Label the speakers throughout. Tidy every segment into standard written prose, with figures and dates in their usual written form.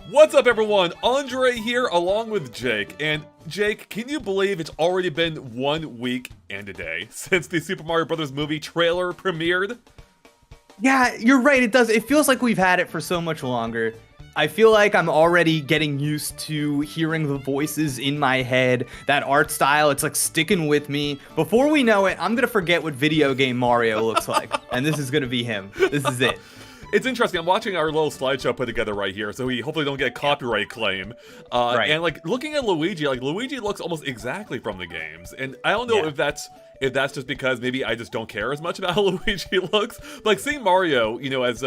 Speaker 1: What's up, everyone? Andre here, along with Jake. And Jake, can you believe it's already been 1 week and a day since the Super Mario Bros. Movie trailer premiered?
Speaker 2: Yeah, you're right. It does. It feels like we've had it for so much longer. I feel like I'm already getting used to hearing the voices in my head. That art style, it's like sticking with me. Before we know it, I'm going to forget what video game Mario looks like. And this is going to be him. This is it.
Speaker 1: It's interesting. I'm watching our little slideshow put together right here, so we hopefully don't get a copyright claim.
Speaker 2: Right.
Speaker 1: And like looking at Luigi, like Luigi looks almost exactly from the games, and I don't know if that's just because maybe I just don't care as much about how Luigi looks. But like seeing Mario, you know, as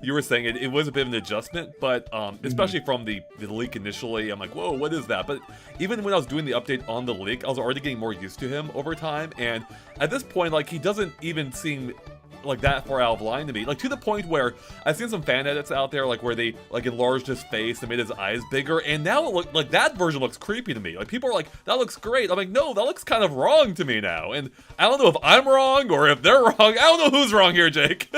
Speaker 1: you were saying, it was a bit of an adjustment, but especially from the leak initially, I'm like, whoa, what is that? But even when I was doing the update on the leak, I was already getting more used to him over time, and at this point, like he doesn't even seem like that far out of line to me, like to the point where I've seen some fan edits out there, like where they like enlarged his face and made his eyes bigger, and now it look like that version looks creepy to me. Like people are like, that looks great. I'm like, no, that looks kind of wrong to me now, and I don't know if I'm wrong or if they're wrong. I don't know who's wrong here, Jake.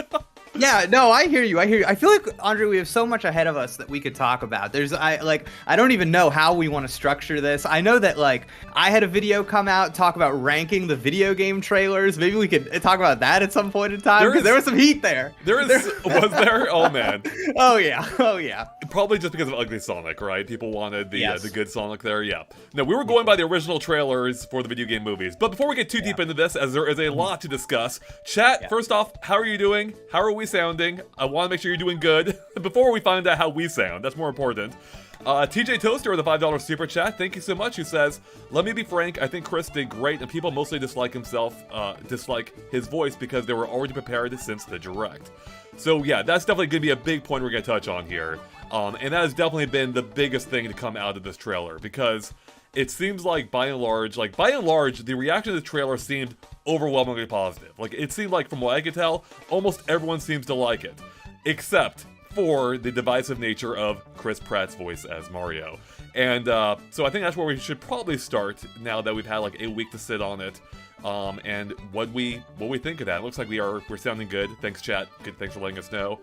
Speaker 2: Yeah, no, I hear you. I feel like, Andre, we have so much ahead of us that we could talk about. I don't even know how we want to structure this. I know that, like, I had a video come out, talk about ranking the video game trailers. Maybe we could talk about that at some point in time, because there was some heat there.
Speaker 1: Was there? Oh, man.
Speaker 2: Oh, yeah.
Speaker 1: Probably just because of Ugly Sonic, right? People wanted the good Sonic there, yeah. No, we were going by the original trailers for the video game movies. But before we get too deep into this, as there is a lot to discuss, chat, first off, how are you doing? How are we sounding? I want to make sure you're doing good before we find out how we sound. That's more important. TJ Toaster with a $5 super chat, thank you so much, who says, let me be frank, I think Chris did great, and people mostly dislike his voice because they were already prepared since the direct. So yeah, that's definitely going to be a big point we're going to touch on here. And that has definitely been the biggest thing to come out of this trailer, because it seems like by and large, the reaction to the trailer seemed overwhelmingly positive. Like, it seemed like, from what I could tell, almost everyone seems to like it. Except for the divisive nature of Chris Pratt's voice as Mario. And so I think that's where we should probably start, now that we've had like a week to sit on it. And what we think of that. It looks like we're sounding good. Thanks, chat. Good, thanks for letting us know.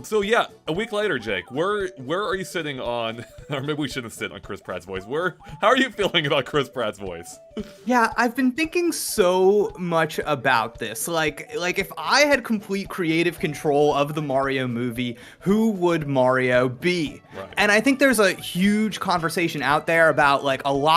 Speaker 1: So yeah, a week later, Jake, where are you sitting on, or maybe we shouldn't sit on Chris Pratt's voice. How are you feeling about Chris Pratt's voice?
Speaker 2: Yeah, I've been thinking so much about this. Like if I had complete creative control of the Mario movie, who would Mario be?
Speaker 1: Right.
Speaker 2: And I think there's a huge conversation out there about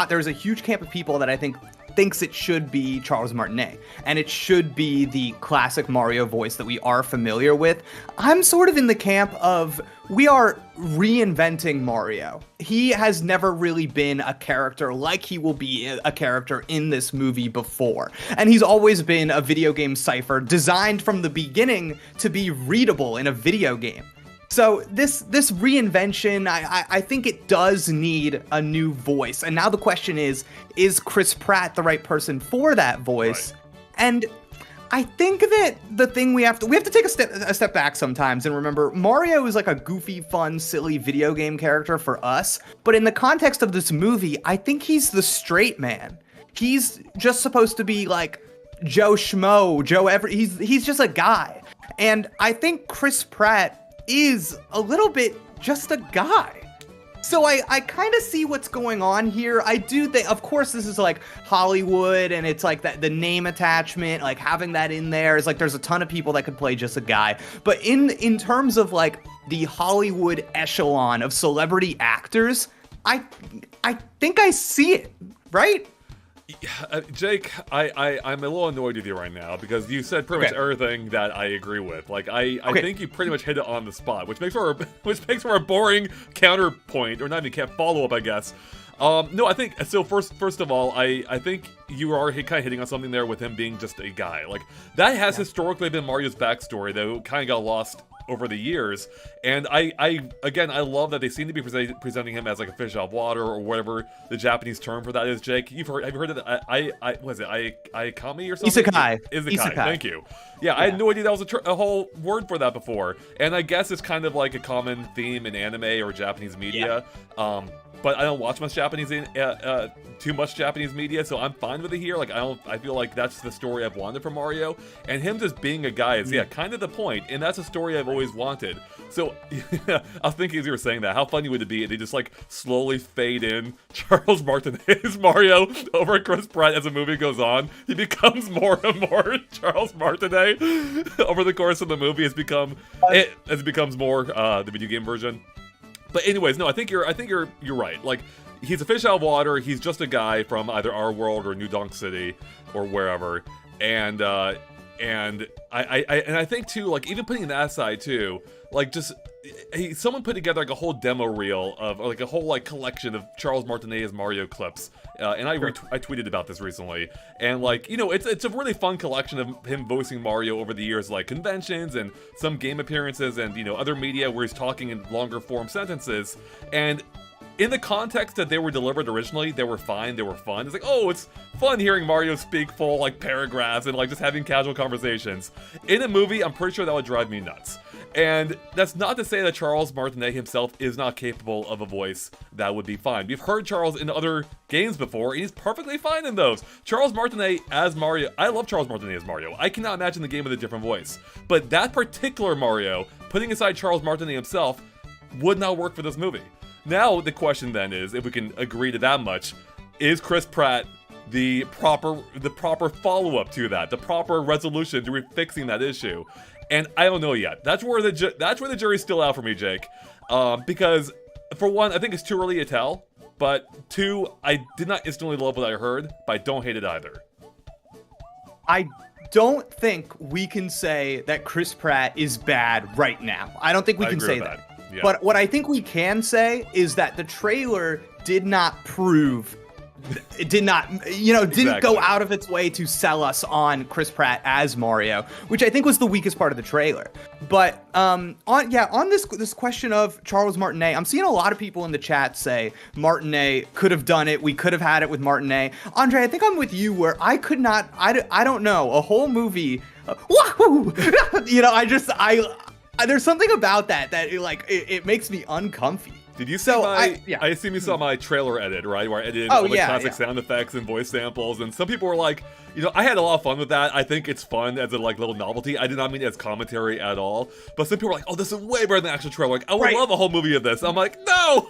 Speaker 2: there's a huge camp of people that I think thinks it should be Charles Martinet, and it should be the classic Mario voice that we are familiar with. I'm sort of in the camp of, we are reinventing Mario. He has never really been a character like he will be a character in this movie before. And he's always been a video game cipher designed from the beginning to be readable in a video game. So this reinvention, I think it does need a new voice. And now the question is Chris Pratt the right person for that voice?
Speaker 1: Right.
Speaker 2: And I think that the thing we have to take a step back sometimes and remember, Mario is like a goofy, fun, silly video game character for us. But in the context of this movie, I think he's the straight man. He's just supposed to be like Joe Schmo, he's just a guy. And I think Chris Pratt is a little bit just a guy. So I kind of see what's going on here. I do think, of course, this is like Hollywood, and it's like that the name attachment, like having that in there is like, there's a ton of people that could play just a guy. But in terms of like the Hollywood echelon of celebrity actors, I think I see it, right?
Speaker 1: Jake, I'm a little annoyed with you right now, because you said pretty much everything that I agree with. Like, I think you pretty much hit it on the spot, which makes for a boring counterpoint, or not even follow-up, I guess. No, I think, so first of all, I think you are kind of hitting on something there with him being just a guy. Like, that has historically been Mario's backstory, though kind of got lost over the years, and I love that they seem to be presenting him as like a fish out of water, or whatever the Japanese term for that is. Jake, have you heard of that? What is it? Aikami or something? Isekai. Thank you. Yeah, I had no idea that was a whole word for that before, and I guess it's kind of like a common theme in anime or Japanese media. But I don't watch much too much Japanese media, so I'm fine with it here. Like, I feel like that's the story I've wanted from Mario, and him just being a guy is kind of the point, and that's a story I've always wanted. So, I was thinking as you were saying that, how funny would it be if they just like slowly fade in Charles Martinet's Mario over Chris Pratt as the movie goes on? He becomes more and more Charles Martinet over the course of the movie. As it becomes more the video game version. But anyways, no, I think you're right. Like, he's a fish out of water. He's just a guy from either our world or New Donk City or wherever. And I think too, like, even putting that aside too, like, just someone put together like a whole demo reel of, or like a whole like collection of Charles Martinet's Mario clips, and I tweeted about this recently, and like, you know, it's a really fun collection of him voicing Mario over the years, like conventions and some game appearances and, you know, other media where he's talking in longer form sentences, and in the context that they were delivered originally, they were fine, they were fun. It's like, oh, it's fun hearing Mario speak full, like, paragraphs and, like, just having casual conversations. In a movie, I'm pretty sure that would drive me nuts. And that's not to say that Charles Martinet himself is not capable of a voice that would be fine. We've heard Charles in other games before, and he's perfectly fine in those. Charles Martinet as Mario, I love Charles Martinet as Mario. I cannot imagine the game with a different voice. But that particular Mario, putting aside Charles Martinet himself, would not work for this movie. Now, the question then is, if we can agree to that much, is Chris Pratt the proper follow-up to that, the proper resolution to fixing that issue? And I don't know yet. That's where the jury's still out for me, Jake. Because, for one, I think it's too early to tell. But two, I did not instantly love what I heard, but I don't hate it either.
Speaker 2: I don't think we can say that Chris Pratt is bad right now. I don't think we can say that. Yeah. But what I think we can say is that the trailer did not prove, it did not, you know, didn't go out of its way to sell us on Chris Pratt as Mario, which I think was the weakest part of the trailer. But on this question of Charles Martinet, I'm seeing a lot of people in the chat say Martinet could have done it. We could have had it with Martinet. Andre, I think I'm with you where I could not. I don't know, a whole movie. Wahoo! You know, there's something about that it makes me uncomfy.
Speaker 1: Did you see I assume you saw my trailer edit, right? Where I edited all the classic sound effects and voice samples, and some people were like, you know, I had a lot of fun with that. I think it's fun as a like little novelty. I did not mean it as commentary at all. But some people were like, oh, this is way better than the actual trailer. Like, I would love a whole movie of this. I'm like, no,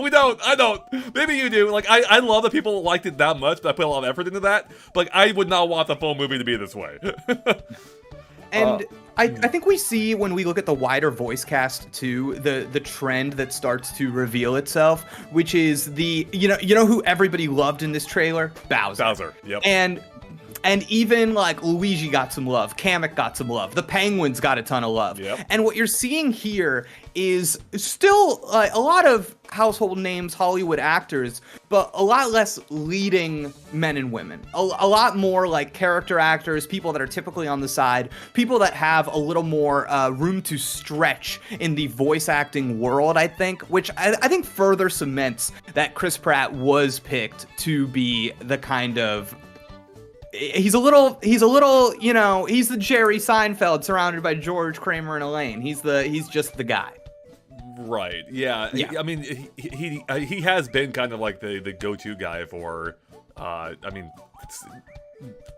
Speaker 1: we don't. I don't. Maybe you do. Like, I love that people liked it that much, but I put a lot of effort into that. But like, I would not want the full movie to be this way.
Speaker 2: And I think we see, when we look at the wider voice cast too, the trend that starts to reveal itself, which is you know who everybody loved in this trailer? Bowser.
Speaker 1: Yep.
Speaker 2: And even like Luigi got some love, Kamek got some love, the Penguins got a ton of love.
Speaker 1: Yep.
Speaker 2: And what you're seeing here is still a lot of household names, Hollywood actors, but a lot less leading men and women. A lot more like character actors, people that are typically on the side, people that have a little more room to stretch in the voice acting world, I think, which I think further cements that Chris Pratt was picked to be the kind of... He's a little, you know, he's the Jerry Seinfeld surrounded by George, Kramer, and Elaine. He's just the guy.
Speaker 1: Right. Yeah. I mean, he has been kind of like the go-to guy for, I mean,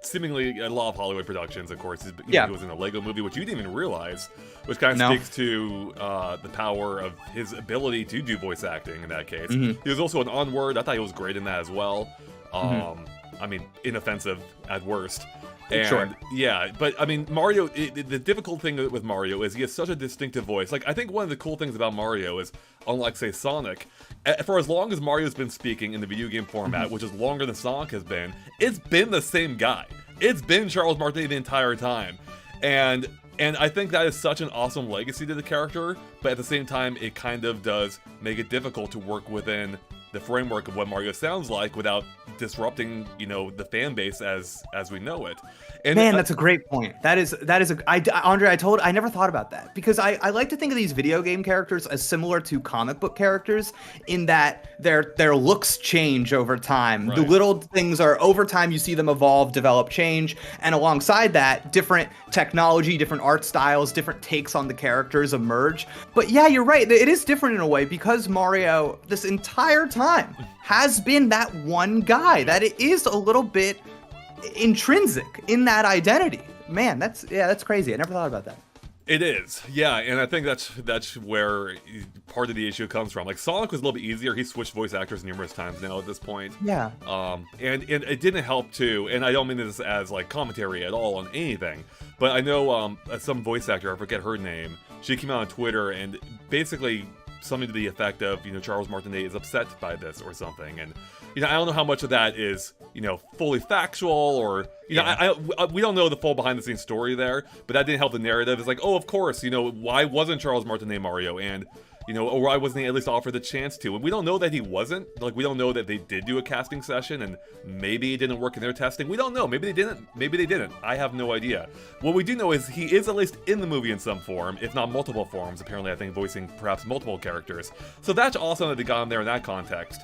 Speaker 1: seemingly a lot of Hollywood productions. Of course, he was in a Lego movie, which you didn't even realize, which kind of speaks to the power of his ability to do voice acting in that case. Mm-hmm. He was also in Onward. I thought he was great in that as well. I mean, inoffensive at worst. And
Speaker 2: sure.
Speaker 1: Yeah, but I mean, Mario, the difficult thing with Mario is he has such a distinctive voice. Like, I think one of the cool things about Mario is, unlike, say, Sonic, for as long as Mario's been speaking in the video game format, which is longer than Sonic has been, it's been the same guy. It's been Charles Martinet the entire time. And I think that is such an awesome legacy to the character, but at the same time, it kind of does make it difficult to work within the framework of what Mario sounds like without disrupting, you know, the fan base as we know it. And
Speaker 2: man, that's a great point. Andre, I never thought about that, because I like to think of these video game characters as similar to comic book characters in that their looks change over time. Right. The little things are over time, you see them evolve, develop, change, and alongside that, different technology, different art styles, different takes on the characters emerge. But yeah, you're right. It is different in a way, because Mario, this entire time, has been that one guy, that it is a little bit intrinsic in that identity. Man, that's crazy. I never thought about that.
Speaker 1: It is, yeah, and I think that's where part of the issue comes from. Like Sonic was a little bit easier; he switched voice actors numerous times now at this point.
Speaker 2: Yeah.
Speaker 1: And it didn't help too. And I don't mean this as like commentary at all on anything, but I know some voice actor, I forget her name, she came out on Twitter and basically something to the effect of, Charles Martinet is upset by this or something, and I don't know how much of that is, fully factual or, we don't know the full behind-the-scenes story there, but that didn't help the narrative. It's like, oh, of course, why wasn't Charles Martinet Mario? And, or why wasn't he at least offered the chance to? And we don't know that he wasn't. Like, we don't know that they did do a casting session, and maybe it didn't work in their testing. We don't know. Maybe they didn't. Maybe they didn't. I have no idea. What we do know is he is at least in the movie in some form, if not multiple forms, apparently, I think, voicing perhaps multiple characters. So that's awesome that they got him there in that context.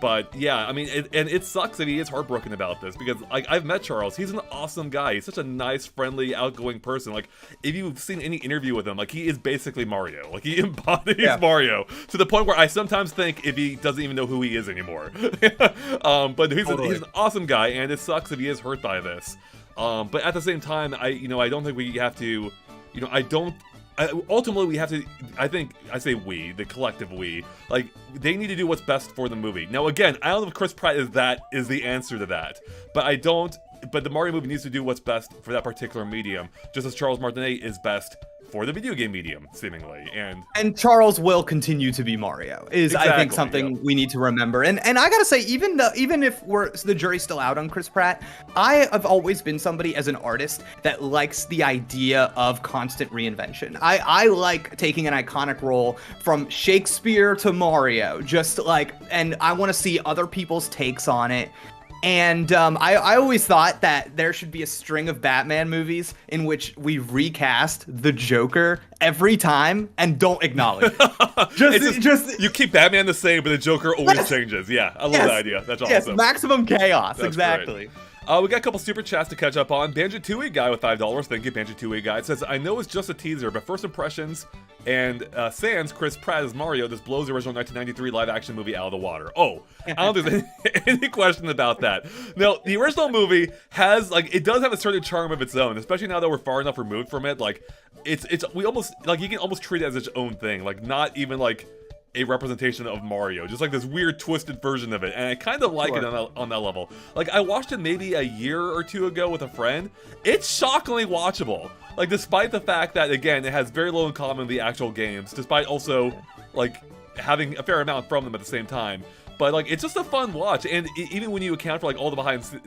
Speaker 1: But yeah, I mean, it sucks that he is heartbroken about this because, like, I've met Charles. He's an awesome guy. He's such a nice, friendly, outgoing person. Like, if you've seen any interview with him, like, he is basically Mario. Like, he embodies Mario to the point where I sometimes think if he doesn't even know who he is anymore. But he's an awesome guy, and it sucks if he is hurt by this. But at the same time, I don't think we have to, ultimately, we have to, I say we, the collective we, like, they need to do what's best for the movie. Now, again, I don't know if Chris Pratt is the answer to that, but the Mario movie needs to do what's best for that particular medium, just as Charles Martinet is best for the video game medium, seemingly. And
Speaker 2: Charles will continue to be Mario, I think, something we need to remember. And I gotta say, even if the jury's still out on Chris Pratt, I have always been somebody as an artist that likes the idea of constant reinvention. I like taking an iconic role from Shakespeare to Mario, and I want to see other people's takes on it. And I always thought that there should be a string of Batman movies in which we recast the Joker every time and don't acknowledge it. just
Speaker 1: you keep Batman the same, but the Joker always changes. Yeah, I love that idea. That's awesome.
Speaker 2: Yes, maximum chaos.
Speaker 1: That's
Speaker 2: exactly.
Speaker 1: Great. We got a couple super chats to catch up on. Banjo-Tooie guy with $5. Thank you, Banjo-Tooie guy. It says, I know it's just a teaser, but first impressions and sans Chris Pratt as Mario, this blows the original 1993 live-action movie out of the water. Oh, I don't think there's any question about that. Now, the original movie has, like, it does have a certain charm of its own, especially now that we're far enough removed from it. Like, we almost, like, you can almost treat it as its own thing. Like, not even, like, a representation of Mario, just like this weird twisted version of it, and I kind of like it on that level. Like, I watched it maybe a year or two ago with a friend. It's shockingly watchable, like, despite the fact that, again, it has very little in common with the actual games, despite also, like, having a fair amount from them at the same time. But, like, it's just a fun watch, and even when you account for, like, all the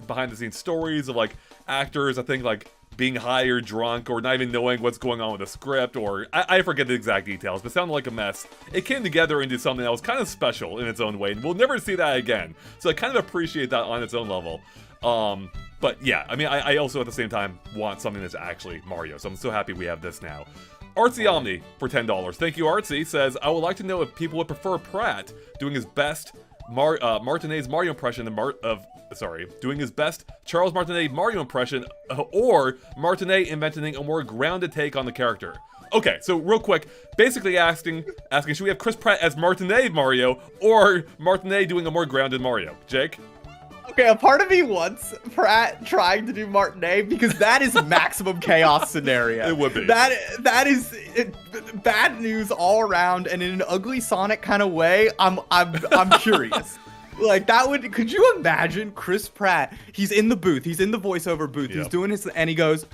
Speaker 1: behind the scenes stories of, like, actors, I think, like, being high or drunk or not even knowing what's going on with the script, or I forget the exact details, but it sounded like a mess. It came together into something that was kind of special in its own way, and we'll never see that again. So I kind of appreciate that on its own level. But yeah, I mean, I also at the same time want something that's actually Mario, so I'm so happy we have this now. Artsy Omni for $10. Thank you, Artsy. Says, I would like to know if people would prefer Pratt doing his best Martinet's Mario impression doing his best Charles Martinet Mario impression, or Martinet inventing a more grounded take on the character. Okay, so real quick, basically asking, should we have Chris Pratt as Martinet Mario, or Martinet doing a more grounded Mario? Jake?
Speaker 2: Okay, a part of me wants Pratt trying to do Martinet because that is maximum chaos scenario.
Speaker 1: It would be.
Speaker 2: That is bad news all around, and in an ugly Sonic kind of way. I'm curious. Like, could you imagine Chris Pratt? He's in the booth. He's in the voiceover booth. Yep. He's doing his, and he goes,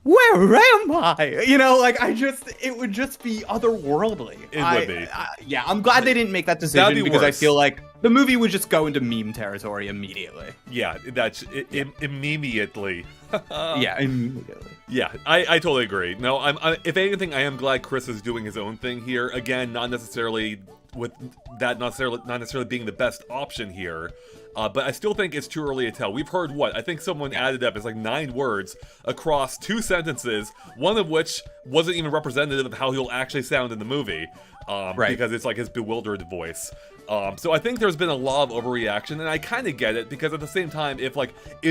Speaker 2: where am I? It would just be otherworldly.
Speaker 1: It would be.
Speaker 2: Yeah, I'm glad they didn't make that decision because I feel like the movie would just go into meme territory immediately.
Speaker 1: Yeah, that's immediately.
Speaker 2: Yeah, immediately.
Speaker 1: Yeah, I totally agree. No, if anything, I am glad Chris is doing his own thing here. Again, not necessarily with that not necessarily being the best option here. But I still think it's too early to tell. We've heard I think someone added up as like 9 words across 2 sentences, one of which wasn't even representative of how he'll actually sound in the movie, because it's like his bewildered voice. So I think there's been a lot of overreaction, and I kind of get it, because at the same time, if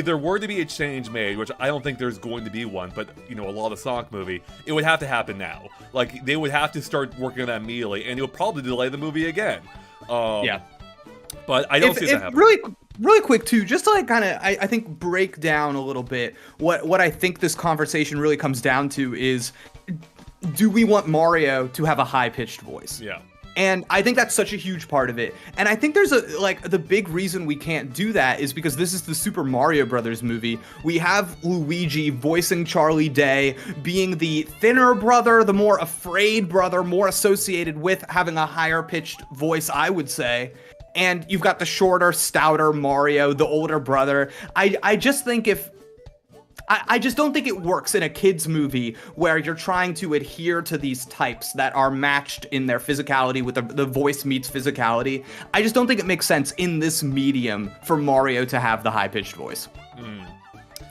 Speaker 1: there were to be a change made, which I don't think there's going to be one, but, a lot of Sonic movie, it would have to happen now. Like, they would have to start working on that immediately, and it would probably delay the movie again.
Speaker 2: Yeah.
Speaker 1: But I don't see that happening.
Speaker 2: Really quick too, just to like kind of, I think break down a little bit what I think this conversation really comes down to is, do we want Mario to have a high-pitched voice?
Speaker 1: Yeah.
Speaker 2: And I think that's such a huge part of it. And I think there's the big reason we can't do that is because this is the Super Mario Brothers movie. We have Luigi voicing Charlie Day, being the thinner brother, the more afraid brother, more associated with having a higher pitched voice, I would say. And you've got the shorter, stouter Mario, the older brother. I just think I just don't think it works in a kid's movie where you're trying to adhere to these types that are matched in their physicality with the voice meets physicality. I just don't think it makes sense in this medium for Mario to have the high-pitched voice.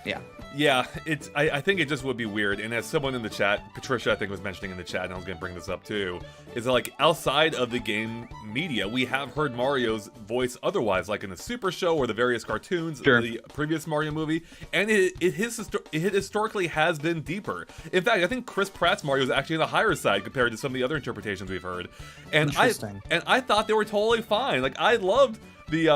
Speaker 2: Yeah.
Speaker 1: Yeah, I think it just would be weird. And as someone in the chat, Patricia, I think, was mentioning in the chat, and I was going to bring this up too, is that, like, outside of the game media, we have heard Mario's voice otherwise, like in the Super Show or the various cartoons,
Speaker 2: sure.
Speaker 1: The previous Mario movie, and it historically has been deeper. In fact, I think Chris Pratt's Mario is actually on the higher side compared to some of the other interpretations we've heard. And I thought they were totally fine. Like, I loved the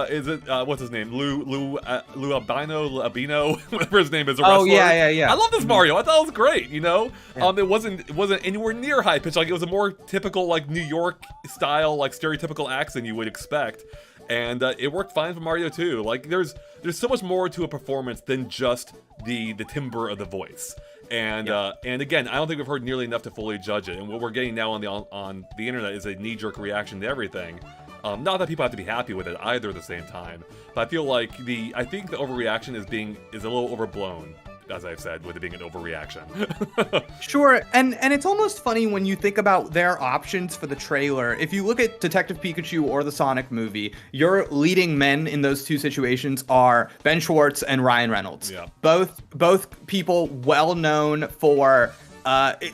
Speaker 1: what's his name? Lou Albino, whatever his name is. The wrestler.
Speaker 2: Oh yeah.
Speaker 1: I love this Mario. I thought it was great. You know, it wasn't anywhere near high pitch. Like, it was a more typical, like, New York style, like, stereotypical accent you would expect, and it worked fine for Mario too. Like, there's so much more to a performance than just the timbre of the voice. And again, I don't think we've heard nearly enough to fully judge it. And what we're getting now on the internet is a knee-jerk reaction to everything. Not that people have to be happy with it either at the same time, but I feel like I think the overreaction is a little overblown, as I've said, with it being an overreaction.
Speaker 2: Sure, and it's almost funny when you think about their options for the trailer. If you look at Detective Pikachu or the Sonic movie, your leading men in those two situations are Ben Schwartz and Ryan Reynolds.
Speaker 1: Yeah.
Speaker 2: Both people well known for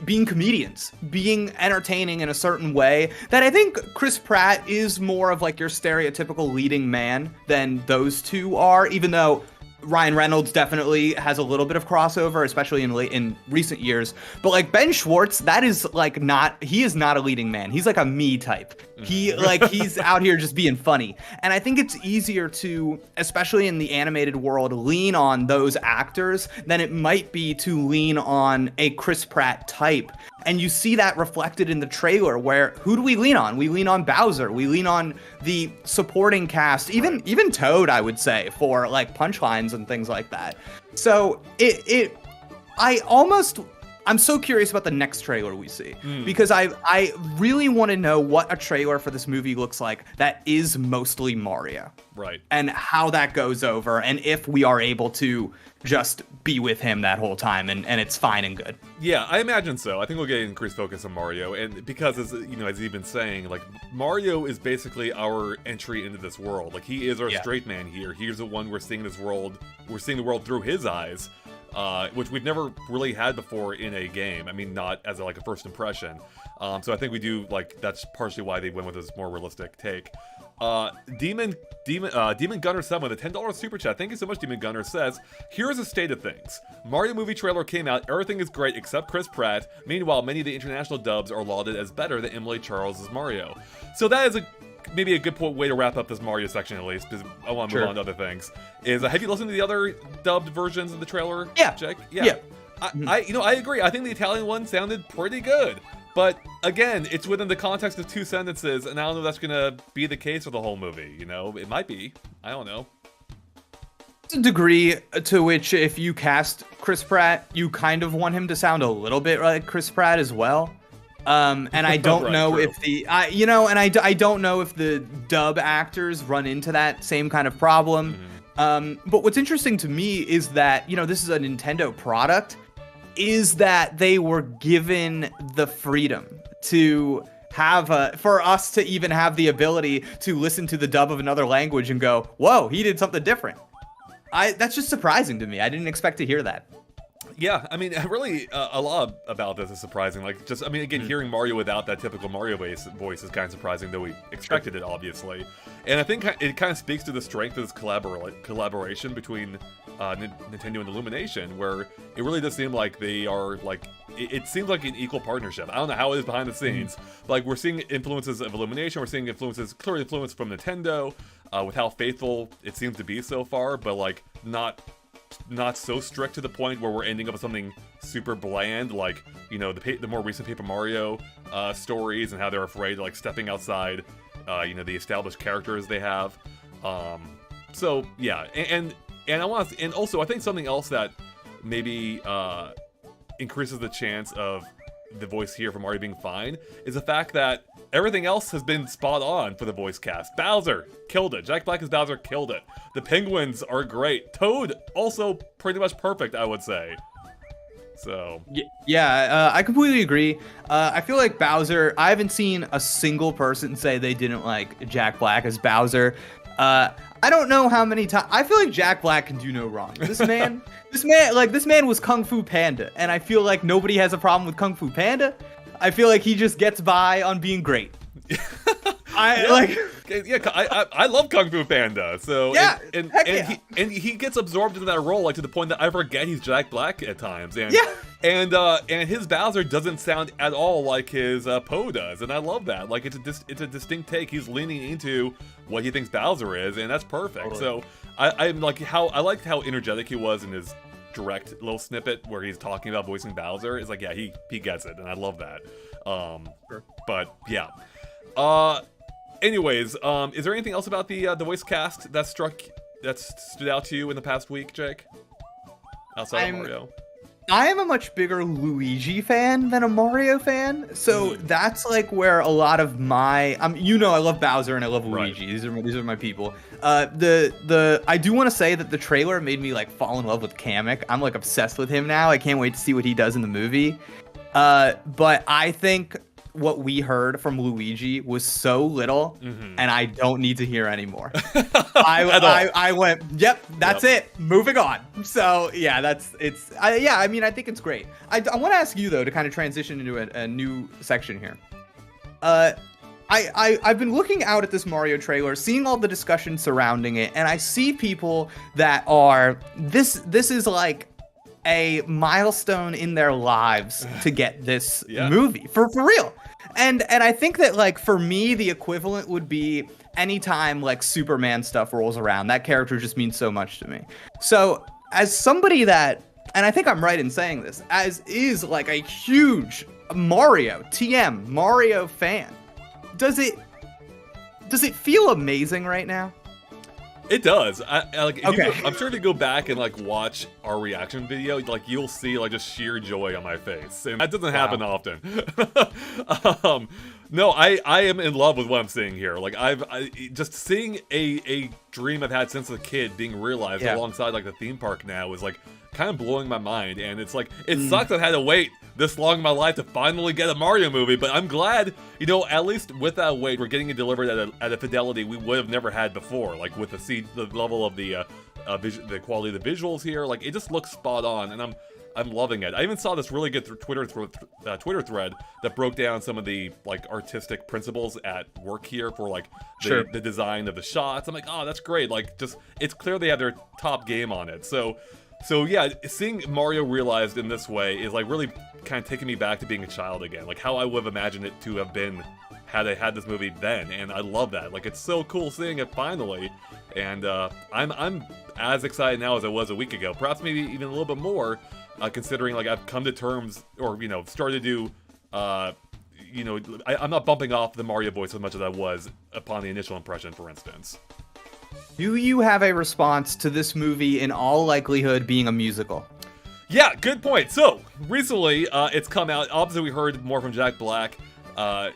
Speaker 2: being comedians, being entertaining in a certain way that I think Chris Pratt is more of like your stereotypical leading man than those two are, even though Ryan Reynolds definitely has a little bit of crossover, especially in recent years. But like Ben Schwartz, that is like he is not a leading man. He's like a me type. He's out here just being funny. And I think it's easier to, especially in the animated world, lean on those actors than it might be to lean on a Chris Pratt type. And you see that reflected in the trailer where, who do we lean on? We lean on Bowser. We lean on the supporting cast, even Toad, I would say, for like punchlines and things like that. So I'm so curious about the next trailer we see, because I really want to know what a trailer for this movie looks like that is mostly Mario.
Speaker 1: Right.
Speaker 2: And how that goes over, and if we are able to just be with him that whole time, and it's fine and good.
Speaker 1: Yeah, I imagine so. I think we'll get increased focus on Mario, and because, as you've been saying, like, Mario is basically our entry into this world. Like, he is our straight man here. He's the one we're seeing this world. We're seeing the world through his eyes. Which we've never really had before in a game. I mean, not as a first impression. So I think we do, like, that's partially why they went with this more realistic take. Demon Gunner 7 with a $10 super chat. Thank you so much, Demon Gunner. Says, here's a state of things. Mario movie trailer came out. Everything is great except Chris Pratt. Meanwhile, many of the international dubs are lauded as better than Emily Charles' Mario. So that is maybe a good way to wrap up this Mario section, at least, because I want to move on to other things. Have you listened to the other dubbed versions of the trailer, Jake? Yeah. I agree. I think the Italian one sounded pretty good. But again, it's within the context of two sentences, and I don't know if that's gonna be the case for the whole movie. It might be. I don't know.
Speaker 2: There's a degree to which, if you cast Chris Pratt, you kind of want him to sound a little bit like Chris Pratt as well. And I don't know if I don't know if the dub actors run into that same kind of problem. But what's interesting to me is that, this is a Nintendo product, is that they were given the freedom to have for us to even have the ability to listen to the dub of another language and go, whoa, he did something different. That's just surprising to me. I didn't expect to hear that.
Speaker 1: Yeah, I mean, really, a lot about this is surprising. Like, again, hearing Mario without that typical Mario voice is kind of surprising, though we expected it, obviously. And I think it kind of speaks to the strength of this collaboration between Nintendo and Illumination, where it really does seem like they are like it seems like an equal partnership. I don't know how it is behind the scenes. Like we're seeing influences of Illumination, we're seeing clear influence from Nintendo, with how faithful it seems to be so far, but like not so strict to the point where we're ending up with something super bland, like, you know, the more recent Paper Mario stories and how they're afraid of like stepping outside, you know, the established characters they have. So yeah, and I want to, and also I think something else that maybe increases the chance of the voice here for Mario being fine is the fact that everything else has been spot on for the voice cast. Bowser killed it. Jack Black as Bowser killed it. The penguins are great. Toad also pretty much perfect, I would say. So
Speaker 2: yeah, I completely agree. I feel like Bowser, I haven't seen a single person say they didn't like Jack Black as Bowser. I don't know how many times. I feel like Jack Black can do no wrong. This man was Kung Fu Panda, and I feel like nobody has a problem with Kung Fu Panda. I feel like he just gets by on being great.
Speaker 1: I love Kung Fu Panda. So
Speaker 2: yeah,
Speaker 1: and he gets absorbed into that role like to the point that I forget he's Jack Black at times. And
Speaker 2: yeah.
Speaker 1: And his Bowser doesn't sound at all like his Poe does, and I love that. Like it's a distinct take. He's leaning into what he thinks Bowser is, and that's perfect. Totally. So I liked how energetic he was in his direct little snippet where he's talking about voicing Bowser. It's like, yeah, he gets it, and I love that.
Speaker 2: Sure.
Speaker 1: But yeah. Anyways, is there anything else about the voice cast that stood out to you in the past week, Jake? Outside of Mario.
Speaker 2: I am a much bigger Luigi fan than a Mario fan, so that's like where a lot of my you know, I love Bowser and I love Luigi. Right. These are my people. I do want to say that the trailer made me like fall in love with Kamek. I'm like obsessed with him now. I can't wait to see what he does in the movie. But I think what we heard from Luigi was so little, and I don't need to hear anymore. I went, yep, that's it. Moving on. So yeah, I mean, I think it's great. I want to ask you though to kind of transition into a new section here. I've been looking out at this Mario trailer, seeing all the discussion surrounding it, and I see people that are this is like a milestone in their lives to get this movie for real. And I think that like for me the equivalent would be anytime like Superman stuff rolls around, that character just means so much to me. So as somebody that, and I think I'm right in saying this, as is like a huge Mario fan, does it feel amazing right now?
Speaker 1: It does. I'm sure if you go back and like watch our reaction video, like you'll see like just sheer joy on my face, and that doesn't happen often. No, I am in love with what I'm seeing here. Like I just seeing a dream I've had since a kid being realized alongside like the theme park now is like kind of blowing my mind, and it's like it sucks I've had to wait this long in my life to finally get a Mario movie, but I'm glad, you know, at least with that wait, we're getting it delivered at a fidelity we would have never had before. Like with the level of the quality of the visuals here, like it just looks spot on, and I'm loving it. I even saw this really good Twitter thread that broke down some of the like artistic principles at work here for like the design of the shots. I'm like, oh, that's great. Like just it's clear they have their top game on it. So yeah, seeing Mario realized in this way is like really kind of taking me back to being a child again, like how I would have imagined it to have been had I had this movie then, and I love that. Like it's so cool seeing it finally, and I'm as excited now as I was a week ago, perhaps maybe even a little bit more, considering like I've come to terms, or you know, started to you know, I'm not bumping off the Mario voice as much as I was upon the initial impression, for instance.
Speaker 2: Do you have a response to this movie in all likelihood being a musical?
Speaker 1: Yeah, good point. So, recently, it's come out. Obviously, we heard more from Jack Black,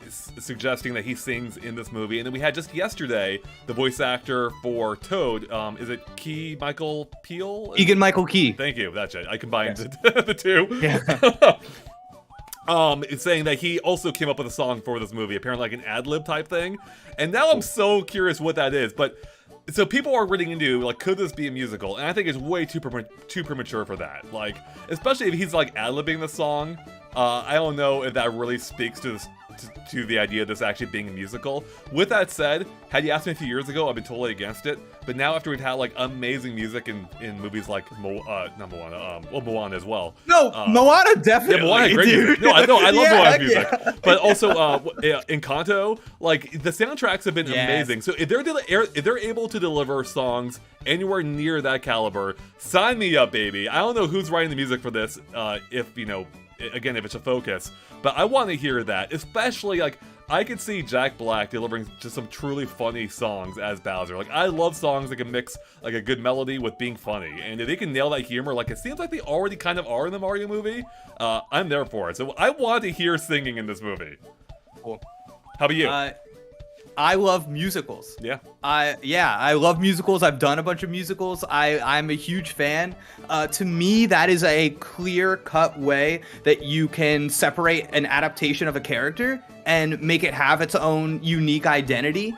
Speaker 1: suggesting that he sings in this movie. And then we had just yesterday, the voice actor for Toad, is it Keegan-Michael Key?
Speaker 2: Keegan-Michael Key.
Speaker 1: Thank you, that's it. I combined the two.
Speaker 2: Yeah.
Speaker 1: It's saying that he also came up with a song for this movie, apparently like an ad-lib type thing. And now I'm so curious what that is, but... So people are reading into, like, could this be a musical? And I think it's way too premature for that. Like, especially if he's, like, ad-libbing the song. I don't know if that really speaks to to the idea of this actually being a musical. With that said, had you asked me a few years ago, I'd be totally against it. But now after we've had like amazing music in movies like not Moana, Moana as well.
Speaker 2: No, Moana definitely.
Speaker 1: Yeah, Moana, great
Speaker 2: dude.
Speaker 1: music. No, I love Moana music.
Speaker 2: Yeah.
Speaker 1: But also Encanto, like the soundtracks have been amazing. So if they're able to deliver songs anywhere near that caliber, sign me up, baby. I don't know who's writing the music for this, if it's a focus, but I want to hear that. Especially like I could see Jack Black delivering just some truly funny songs as Bowser. Like I love songs that can mix like a good melody with being funny, and if they can nail that humor, like it seems like they already kind of are in the Mario movie, I'm there for it. So I want to hear singing in this movie.
Speaker 2: Cool.
Speaker 1: How about you?
Speaker 2: I love musicals.
Speaker 1: Yeah.
Speaker 2: I love musicals. I've done a bunch of musicals. I'm a huge fan. To me, that is a clear-cut way that you can separate an adaptation of a character and make it have its own unique identity.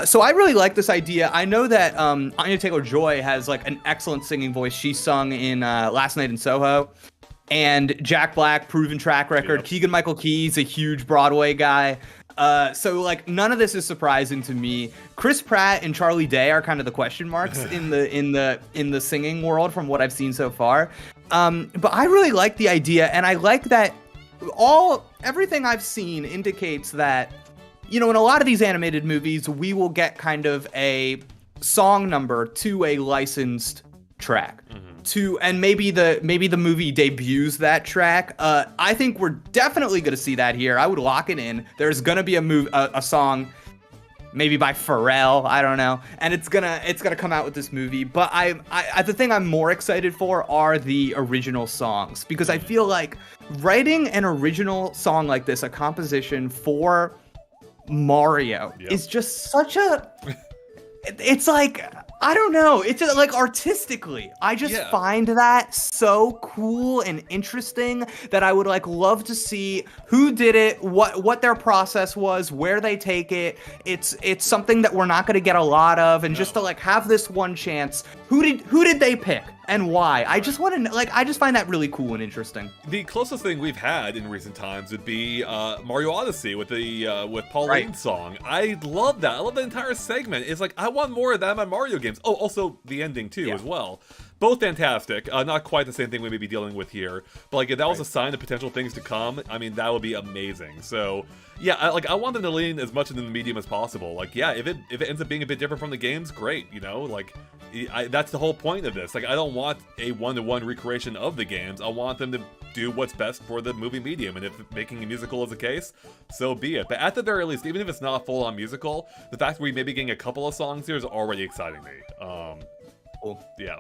Speaker 2: So I really like this idea. I know that Anya Taylor-Joy has like an excellent singing voice. She sung in Last Night in Soho. And Jack Black, proven track record. Yep. Keegan-Michael Key's a huge Broadway guy. So like none of this is surprising to me. Chris Pratt and Charlie Day are kind of the question marks in the singing world from what I've seen so far. But I really like the idea, and I like that everything I've seen indicates that, you know, in a lot of these animated movies, we will get kind of a song number to a licensed track. And maybe the movie debuts that track. I think we're definitely going to see that here. I would lock it in. There's going to be a song, maybe by Pharrell, I don't know, and it's gonna come out with this movie. But the thing I'm more excited for are the original songs, because I feel like writing an original song like this, a composition for Mario, is just such a. It's like, I don't know. It's like artistically, I just find that so cool and interesting that I would like love to see who did it, what their process was, where they take it. It's something that we're not going to get a lot of, and just to like have this one chance. Who did they pick and why? I just want to I just find that really cool and interesting.
Speaker 1: The closest thing we've had in recent times would be Mario Odyssey with the with Pauline's song. I love that. I love the entire segment. It's like I want more of that in my Mario games. Oh, also the ending too as well. Both fantastic. Not quite the same thing we may be dealing with here, but like if that was a sign of potential things to come, I mean that would be amazing. So yeah, I want them to lean as much into the medium as possible. Like yeah, if it ends up being a bit different from the games, great. You know, like that's the whole point of this. Like I don't want a one-to-one recreation of the games. I want them to do what's best for the movie medium, and if making a musical is the case, so be it. But at the very least, even if it's not a full-on musical, the fact that we may be getting a couple of songs here is already exciting me.
Speaker 2: Cool.
Speaker 1: Yeah.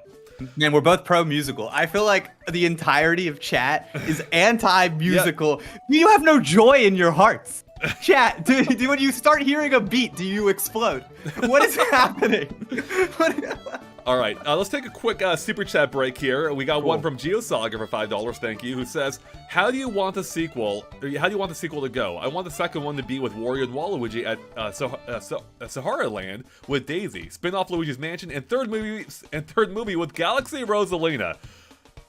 Speaker 2: Man, we're both pro-musical. I feel like the entirety of chat is anti-musical. You have no joy in your hearts. Chat, do when you start hearing a beat, do you explode? What is happening?
Speaker 1: All right, let's take a quick super chat break here. We got one from Geosaga for $5, thank you, who says, how do you want the sequel to go? I want the second one to be with Wario and Waluigi at Sahara Land with Daisy, spin-off Luigi's Mansion, and third movie with Galaxy Rosalina.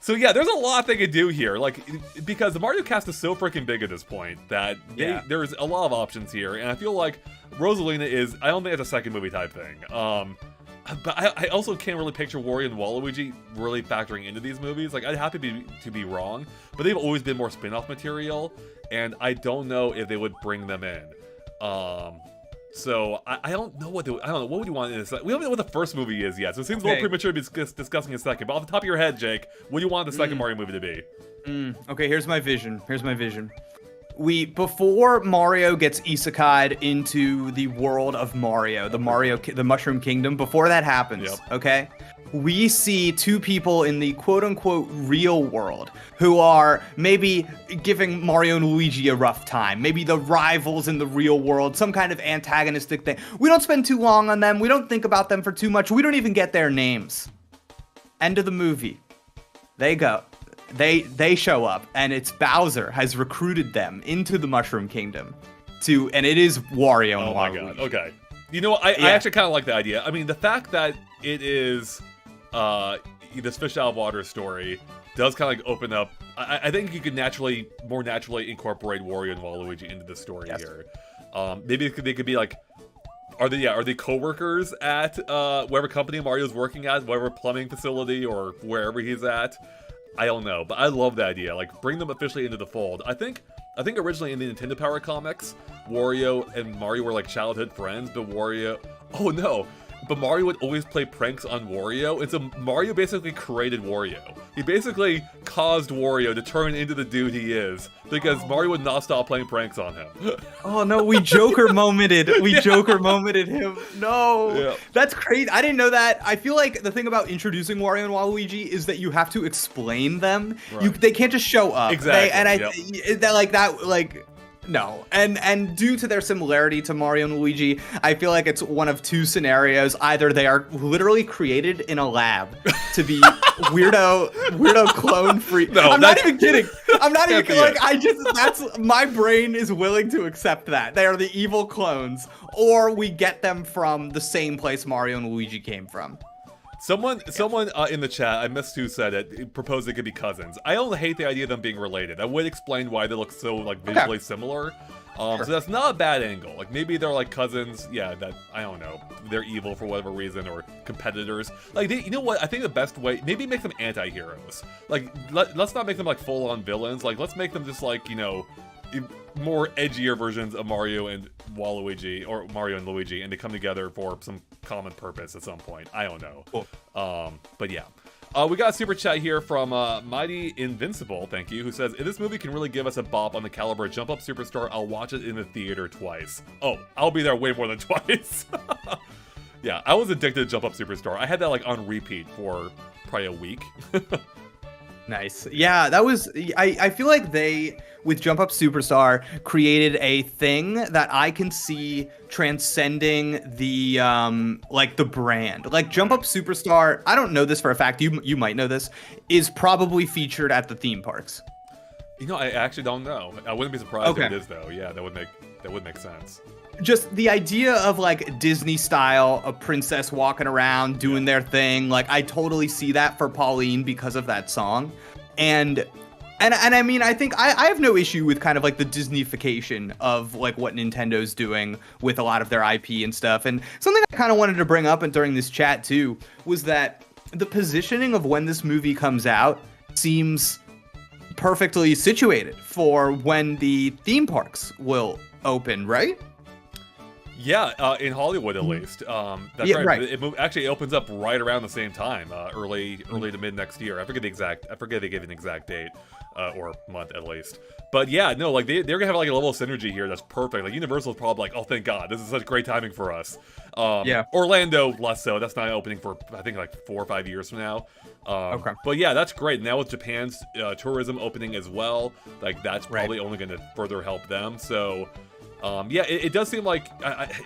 Speaker 1: So yeah, there's a lot they could do here, like, because the Mario cast is so freaking big at this point that there's a lot of options here, and I feel like Rosalina is, I don't think it's a second movie type thing. But I also can't really picture Wario and Waluigi really factoring into these movies. Like, I'd happy to be wrong, but they've always been more spin-off material, and I don't know if they would bring them in. So I don't know what would you want in this? We don't know what the first movie is yet, so it seems a little premature to be discussing a second. But off the top of your head, Jake, what do you want the second Mario movie to be?
Speaker 2: Okay, here's my vision. Before Mario gets isekai'd into the world of Mario, the Mushroom Kingdom, before that happens, okay? We see two people in the quote-unquote real world who are maybe giving Mario and Luigi a rough time. Maybe the rivals in the real world, some kind of antagonistic thing. We don't spend too long on them. We don't think about them for too much. We don't even get their names. End of the movie. They go. They show up, and it's Bowser has recruited them into the Mushroom Kingdom and it is Wario and Waluigi.
Speaker 1: Oh my god, okay. You know what, I actually kind of like the idea. I mean, the fact that it is this fish out of water story, does kind of like open up. I think you could more naturally incorporate Wario and Waluigi into the story here. Maybe they could be like, are they co-workers at whatever company Mario's working at, whatever plumbing facility or wherever he's at? I don't know, but I love the idea. Like, bring them officially into the fold. I think originally in the Nintendo Power comics, Wario and Mario were like childhood friends, but Mario would always play pranks on Wario, and so Mario basically created Wario. He basically caused Wario to turn into the dude he is, because Mario would not stop playing pranks on him.
Speaker 2: Oh no, we Joker momented. We Joker momented him. No, that's crazy. I didn't know that. I feel like the thing about introducing Wario and Waluigi is that you have to explain them.
Speaker 1: Right.
Speaker 2: They can't just show up.
Speaker 1: Exactly.
Speaker 2: No, and due to their similarity to Mario and Luigi, I feel like it's one of two scenarios. Either they are literally created in a lab to be weirdo clone free.
Speaker 1: No,
Speaker 2: I'm not even kidding. I'm not even
Speaker 1: kidding.
Speaker 2: That's my brain is willing to accept that they are the evil clones, or we get them from the same place Mario and Luigi came from.
Speaker 1: Someone in the chat, I missed who said it, proposed they could be cousins. I don't hate the idea of them being related. I would explain why they look so like visually similar. So that's not a bad angle. Like maybe they're like cousins. Yeah, that I don't know. They're evil for whatever reason or competitors. Like you know what? I think the best way, maybe make them anti-heroes. Like let's not make them like full-on villains. Like let's make them just like, you know, more edgier versions of Mario and Waluigi, or Mario and Luigi, and they come together for some common purpose at some point. I don't know.
Speaker 2: Cool.
Speaker 1: But yeah. We got a super chat here from Mighty Invincible, thank you, who says, if this movie can really give us a bop on the caliber of Jump Up Superstar, I'll watch it in the theater twice. Oh, I'll be there way more than twice. Yeah, I was addicted to Jump Up Superstar. I had that like on repeat for probably a week.
Speaker 2: Nice. Yeah, that was. I feel like they, with Jump Up Superstar, created a thing that I can see transcending the like the brand. Like Jump Up Superstar, I don't know this for a fact. You might know this. Is probably featured at the theme parks.
Speaker 1: You know, I actually don't know. I wouldn't be surprised if it is though. Yeah, that would make sense.
Speaker 2: Just the idea of like Disney style, a princess walking around doing their thing. Like I totally see that for Pauline because of that song. And I mean, I think I have no issue with kind of like the Disneyfication of like what Nintendo's doing with a lot of their IP and stuff. And something I kind of wanted to bring up during this chat too was that the positioning of when this movie comes out seems perfectly situated for when the theme parks will open, right?
Speaker 1: Yeah, in Hollywood at least. That's right. It actually opens up right around the same time, early to mid next year. I forget they gave an exact date, or month at least. But yeah, no, like they're gonna have like a level of synergy here that's perfect. Like Universal's probably like, oh thank God, this is such great timing for us. Orlando less so. That's not opening for I think like 4 or 5 years from now. Okay. But yeah, that's great. Now with Japan's tourism opening as well, like that's probably only gonna further help them. So. Yeah, it does seem like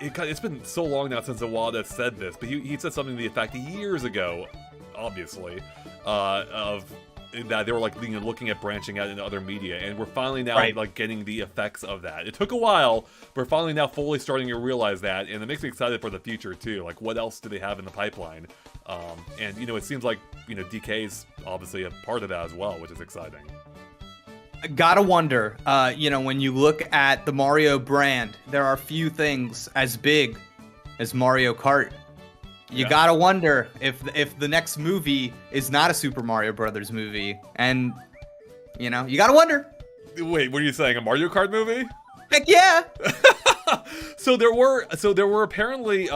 Speaker 1: it's been so long now since Iwata said this, but he said something to the effect years ago, obviously, of that they were like looking at branching out into other media, and we're finally now like getting the effects of that. It took a while, but we're finally now fully starting to realize that, and it makes me excited for the future too. Like, what else do they have in the pipeline? And you know, it seems like DK's obviously a part of that as well, which is exciting.
Speaker 2: Gotta wonder, when you look at the Mario brand, there are few things as big as Mario Kart. You gotta wonder if the next movie is not a Super Mario Brothers movie, and you gotta wonder.
Speaker 1: Wait, what are you saying? A Mario Kart movie?
Speaker 2: Heck yeah!
Speaker 1: So there were apparently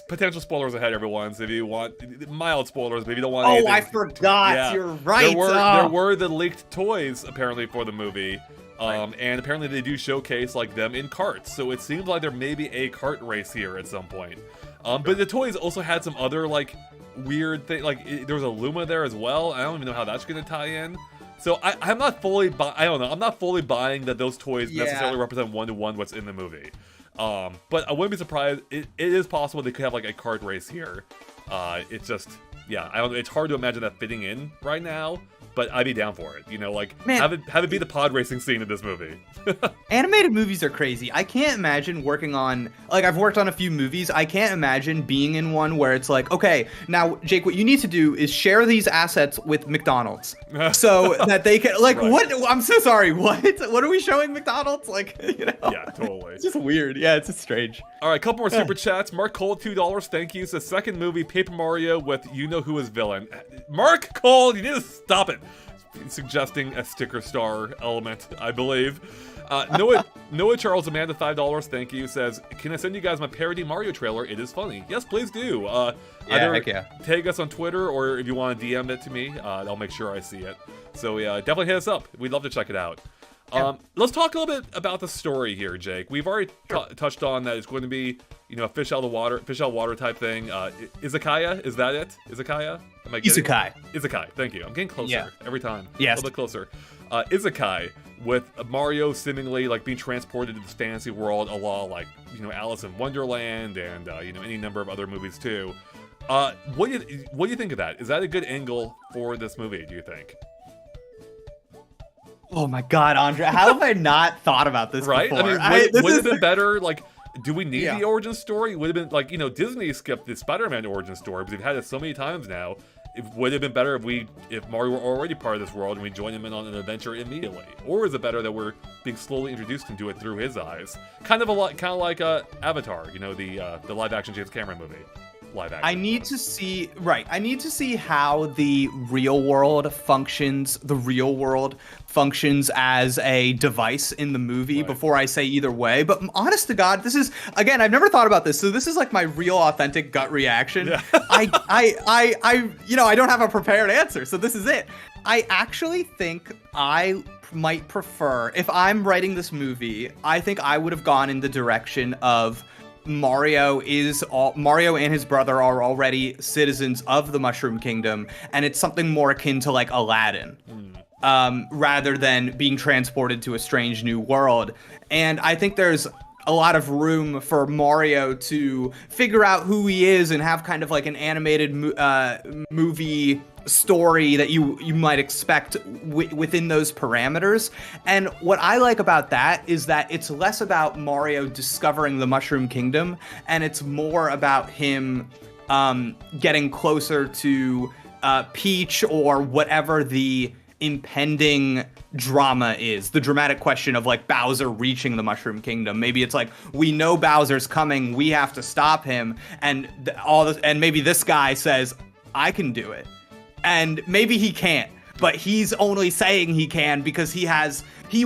Speaker 1: potential spoilers ahead, everyone. So if you want mild spoilers, but if you don't want anything,
Speaker 2: I forgot. Yeah. You're right.
Speaker 1: There were the leaked toys apparently for the movie, and apparently they do showcase like them in carts. So it seems like there may be a kart race here at some point. But the toys also had some other like weird thing. Like there was a Luma there as well. I don't even know how that's gonna tie in. So I'm not fully I'm not fully buying that those toys necessarily represent one-to-one what's in the movie. But I wouldn't be surprised. It is possible they could have like a kart race here. It's just, I don't know. It's hard to imagine that fitting in right now. but I'd be down for it. You know, like
Speaker 2: Man,
Speaker 1: have it be the pod racing scene in this movie.
Speaker 2: Animated movies are crazy. I can't imagine working on, like, I've worked on a few movies. I can't imagine being in one where it's like, okay, now, Jake, what you need to do is share these assets with McDonald's so that they can, like, right. What? I'm so sorry. What? What are we showing McDonald's? Like, you know?
Speaker 1: Yeah, totally.
Speaker 2: It's just weird. Yeah, it's just strange.
Speaker 1: All right, a couple more super chats. Mark Cole, $2. Thank you. It's the second movie, Paper Mario, with you know who is villain. Mark Cole, you need to stop it. Suggesting a sticker star element, I believe. Noah Charles Amanda, $5. Thank you. Says, can I send you guys my parody Mario trailer? It is funny. Yes, please do. Either tag us on Twitter, or if you want to DM it to me, I'll make sure I see it. So yeah, definitely hit us up. We'd love to check it out. Let's talk a little bit about the story here, Jake. We've already touched on that it's going to be, you know, a fish out of water type thing. Izakaya, is that it? Izakaya? Am I getting Isekai. Thank you. I'm getting closer every time.
Speaker 2: Yes.
Speaker 1: A little bit closer. Isekai, with Mario seemingly like being transported to this fantasy world, a la like, you know, Alice in Wonderland and you know, any number of other movies too. What do you think of that? Is that a good angle for this movie, do you think?
Speaker 2: Oh my God, Andre, how have I not thought about this
Speaker 1: right?
Speaker 2: before?
Speaker 1: I mean, would it have been better, like, do we need the origin story? Would it have been, like, you know, Disney skipped the Spider-Man origin story, because we've had it so many times now. Would it have been better if Mario were already part of this world and we joined him in on an adventure immediately? Or is it better that we're being slowly introduced into it through his eyes? Kind of like Avatar, you know, the live-action James Cameron movie.
Speaker 2: I need to see how the real world functions as a device in the movie before I say either way. But honest to God, this is, again, I've never thought about this, so this is like my real authentic gut reaction. Yeah. I you know, I don't have a prepared answer, so this is it. I actually think I might prefer, if I'm writing this movie, I think I would have gone in the direction of Mario and his brother are already citizens of the Mushroom Kingdom, and it's something more akin to like Aladdin, rather than being transported to a strange new world. And I think there's a lot of room for Mario to figure out who he is and have kind of like an animated movie story that you might expect within those parameters. And what I like about that is that it's less about Mario discovering the Mushroom Kingdom, and it's more about him getting closer to Peach, or whatever the impending drama is, the dramatic question of like Bowser reaching the Mushroom Kingdom. Maybe it's like, we know Bowser's coming, we have to stop him, and and maybe this guy says, I can do it. And maybe he can't, but he's only saying he can because he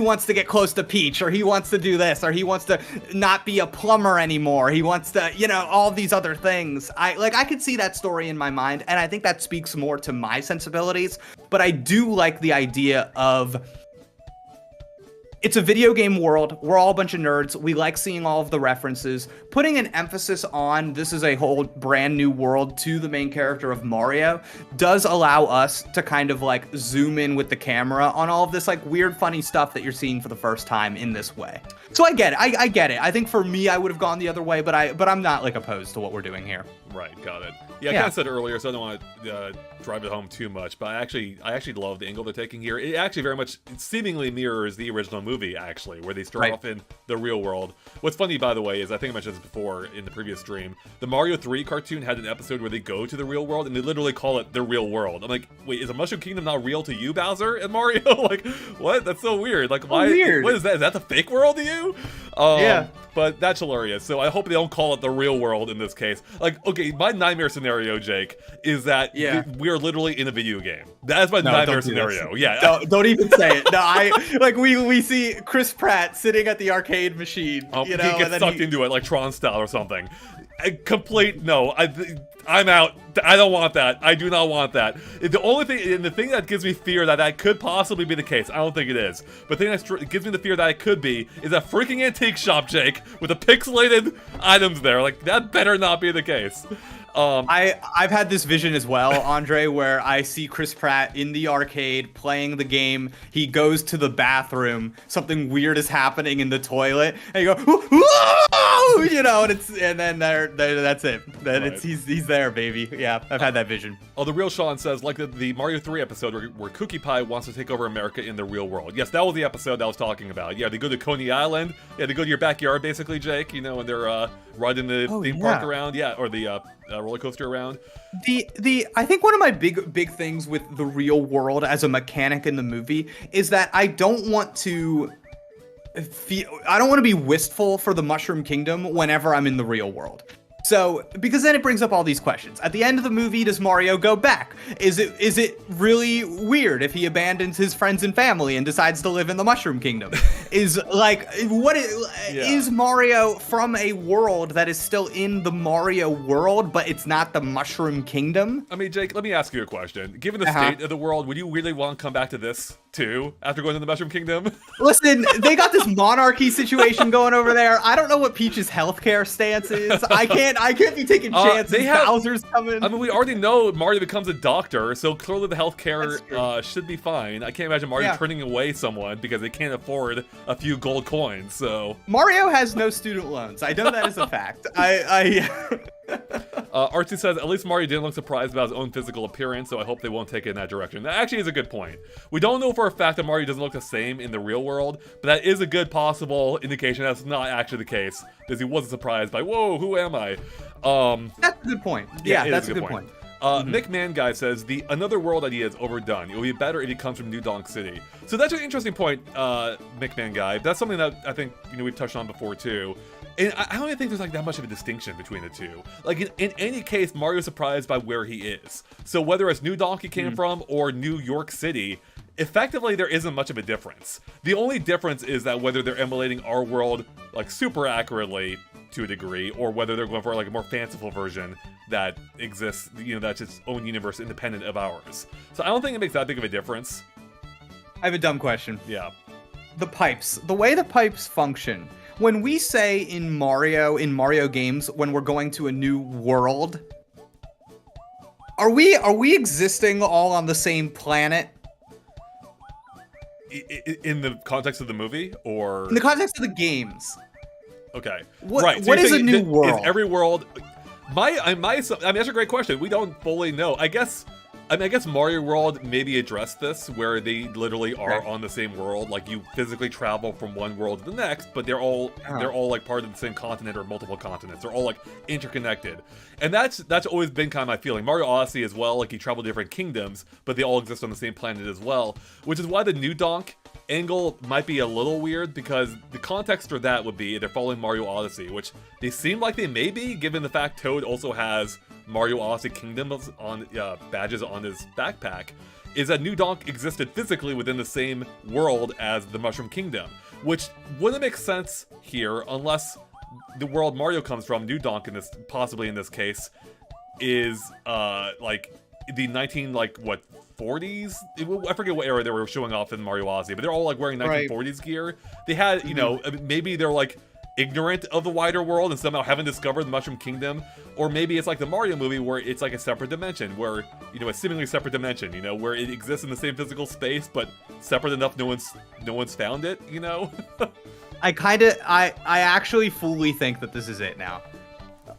Speaker 2: wants to get close to Peach, or he wants to do this, or he wants to not be a plumber anymore. He wants to, you know, all these other things. I could see that story in my mind, and I think that speaks more to my sensibilities. But I do like the idea of, it's a video game world. We're all a bunch of nerds. We like seeing all of the references. Putting an emphasis on this is a whole brand new world to the main character of Mario does allow us to kind of like zoom in with the camera on all of this like weird, funny stuff that you're seeing for the first time in this way. So I get it. I get it. I think for me, I would have gone the other way, but I'm not like opposed to what we're doing here.
Speaker 1: Right, got it. Yeah, I kind of said earlier, so I don't want to drive it home too much, but I actually love the angle they're taking here. It actually very much seemingly mirrors the original movie, actually, where they start off in the real world. What's funny, by the way, is I think I mentioned this before in the previous stream, the Mario 3 cartoon had an episode where they go to the real world, and they literally call it the real world. I'm like, wait, is the Mushroom Kingdom not real to you, Bowser and Mario? Like, what? That's so weird. Like, why? Weird. What is that? Is that the fake world to you? Yeah. But that's hilarious. So I hope they don't call it the real world in this case. Like, okay, my nightmare scenario, Jake, is that we are literally in a video game. That's my nightmare scenario. Yeah.
Speaker 2: Don't even say it. No, we see Chris Pratt sitting at the arcade machine.
Speaker 1: You know, he gets sucked into it like Tron style or something. I'm out. I don't want that. I do not want that. The thing that gives me fear that could possibly be the case, I don't think it is, but the thing that gives me the fear that it could be is a freaking antique shop, Jake, with the pixelated items there. Like, that better not be the case.
Speaker 2: I've had this vision as well, Andre, where I see Chris Pratt in the arcade playing the game. He goes to the bathroom. Something weird is happening in the toilet, and you go, "Whoa!" woo, you know, and then that's it. Then
Speaker 1: Right.
Speaker 2: he's there, baby. Yeah, I've had that vision.
Speaker 1: Oh, the real Sean says, like the Mario 3 episode where Cookie Pie wants to take over America in the real world. Yes, that was the episode that I was talking about. Yeah, they go to Coney Island. Yeah, they go to your backyard, basically, Jake, you know, and they're riding the theme park around. Yeah, or the roller coaster around.
Speaker 2: I think one of my big things with the real world as a mechanic in the movie is that I don't want to be wistful for the Mushroom Kingdom whenever I'm in the real world. So, because then it brings up all these questions. At the end of the movie, does Mario go back? Is it really weird if he abandons his friends and family and decides to live in the Mushroom Kingdom? Is Mario from a world that is still in the Mario world, but it's not the Mushroom Kingdom?
Speaker 1: I mean, Jake, let me ask you a question. Given the state of the world, would you really want to come back to this too after going to the Mushroom Kingdom?
Speaker 2: Listen, they got this monarchy situation going over there. I don't know what Peach's healthcare stance is. I can't be taking chances. Bowser's coming.
Speaker 1: I mean, we already know Mario becomes a doctor, so clearly the healthcare should be fine. I can't imagine Mario turning away someone because they can't afford a few gold coins. So
Speaker 2: Mario has no student loans. I know that is a fact.
Speaker 1: Archie says, at least Mario didn't look surprised about his own physical appearance, so I hope they won't take it in that direction. That actually is a good point. We don't know for a fact that Mario doesn't look the same in the real world, but that is a good possible indication that's not actually the case, because he wasn't surprised by, whoa, who am I?
Speaker 2: That's a good point. Yeah, that's a good point.
Speaker 1: Mick Man Guy says, the another world idea is overdone. It would be better if it comes from New Donk City. So that's an interesting point, Mick Man Guy. That's something that I think we've touched on before too. And I don't even think there's like that much of a distinction between the two. Like in any case, Mario's surprised by where he is. So whether it's New Donk he came from or New York City, effectively there isn't much of a difference. The only difference is that whether they're emulating our world like super accurately to a degree, or whether they're going for like a more fanciful version that exists, that's its own universe independent of ours. So I don't think it makes that big of a difference.
Speaker 2: I have a dumb question.
Speaker 1: Yeah.
Speaker 2: The pipes. The way the pipes function. When we say in Mario games, when we're going to a new world, are we existing all on the same planet?
Speaker 1: In the context of the movie, or
Speaker 2: in the context of the games?
Speaker 1: Okay.
Speaker 2: Right. So what is a new world?
Speaker 1: Is every world? I mean, that's a great question. We don't fully know. I guess Mario World maybe addressed this, where they literally are on the same world. Like you physically travel from one world to the next, but they're all like part of the same continent or multiple continents. They're all like interconnected, and that's always been kind of my feeling. Mario Odyssey as well. Like you travel to different kingdoms, but they all exist on the same planet as well. Which is why the New Donk angle might be a little weird, because the context for that would be they're following Mario Odyssey, which they seem like they may be, given the fact Toad also has Mario Odyssey Kingdoms on badges on his backpack, is that New Donk existed physically within the same world as the Mushroom Kingdom, which wouldn't make sense here unless the world Mario comes from, New Donk possibly in this case, is like the 40s? I forget what era they were showing off in Mario Odyssey, but they're all like wearing 1940s gear. They had, maybe they're like ignorant of the wider world and somehow haven't discovered the Mushroom Kingdom, or maybe it's like the Mario movie where it's like a separate dimension, where a seemingly separate dimension, where it exists in the same physical space but separate enough no one's found it.
Speaker 2: I actually fully think that this is it now.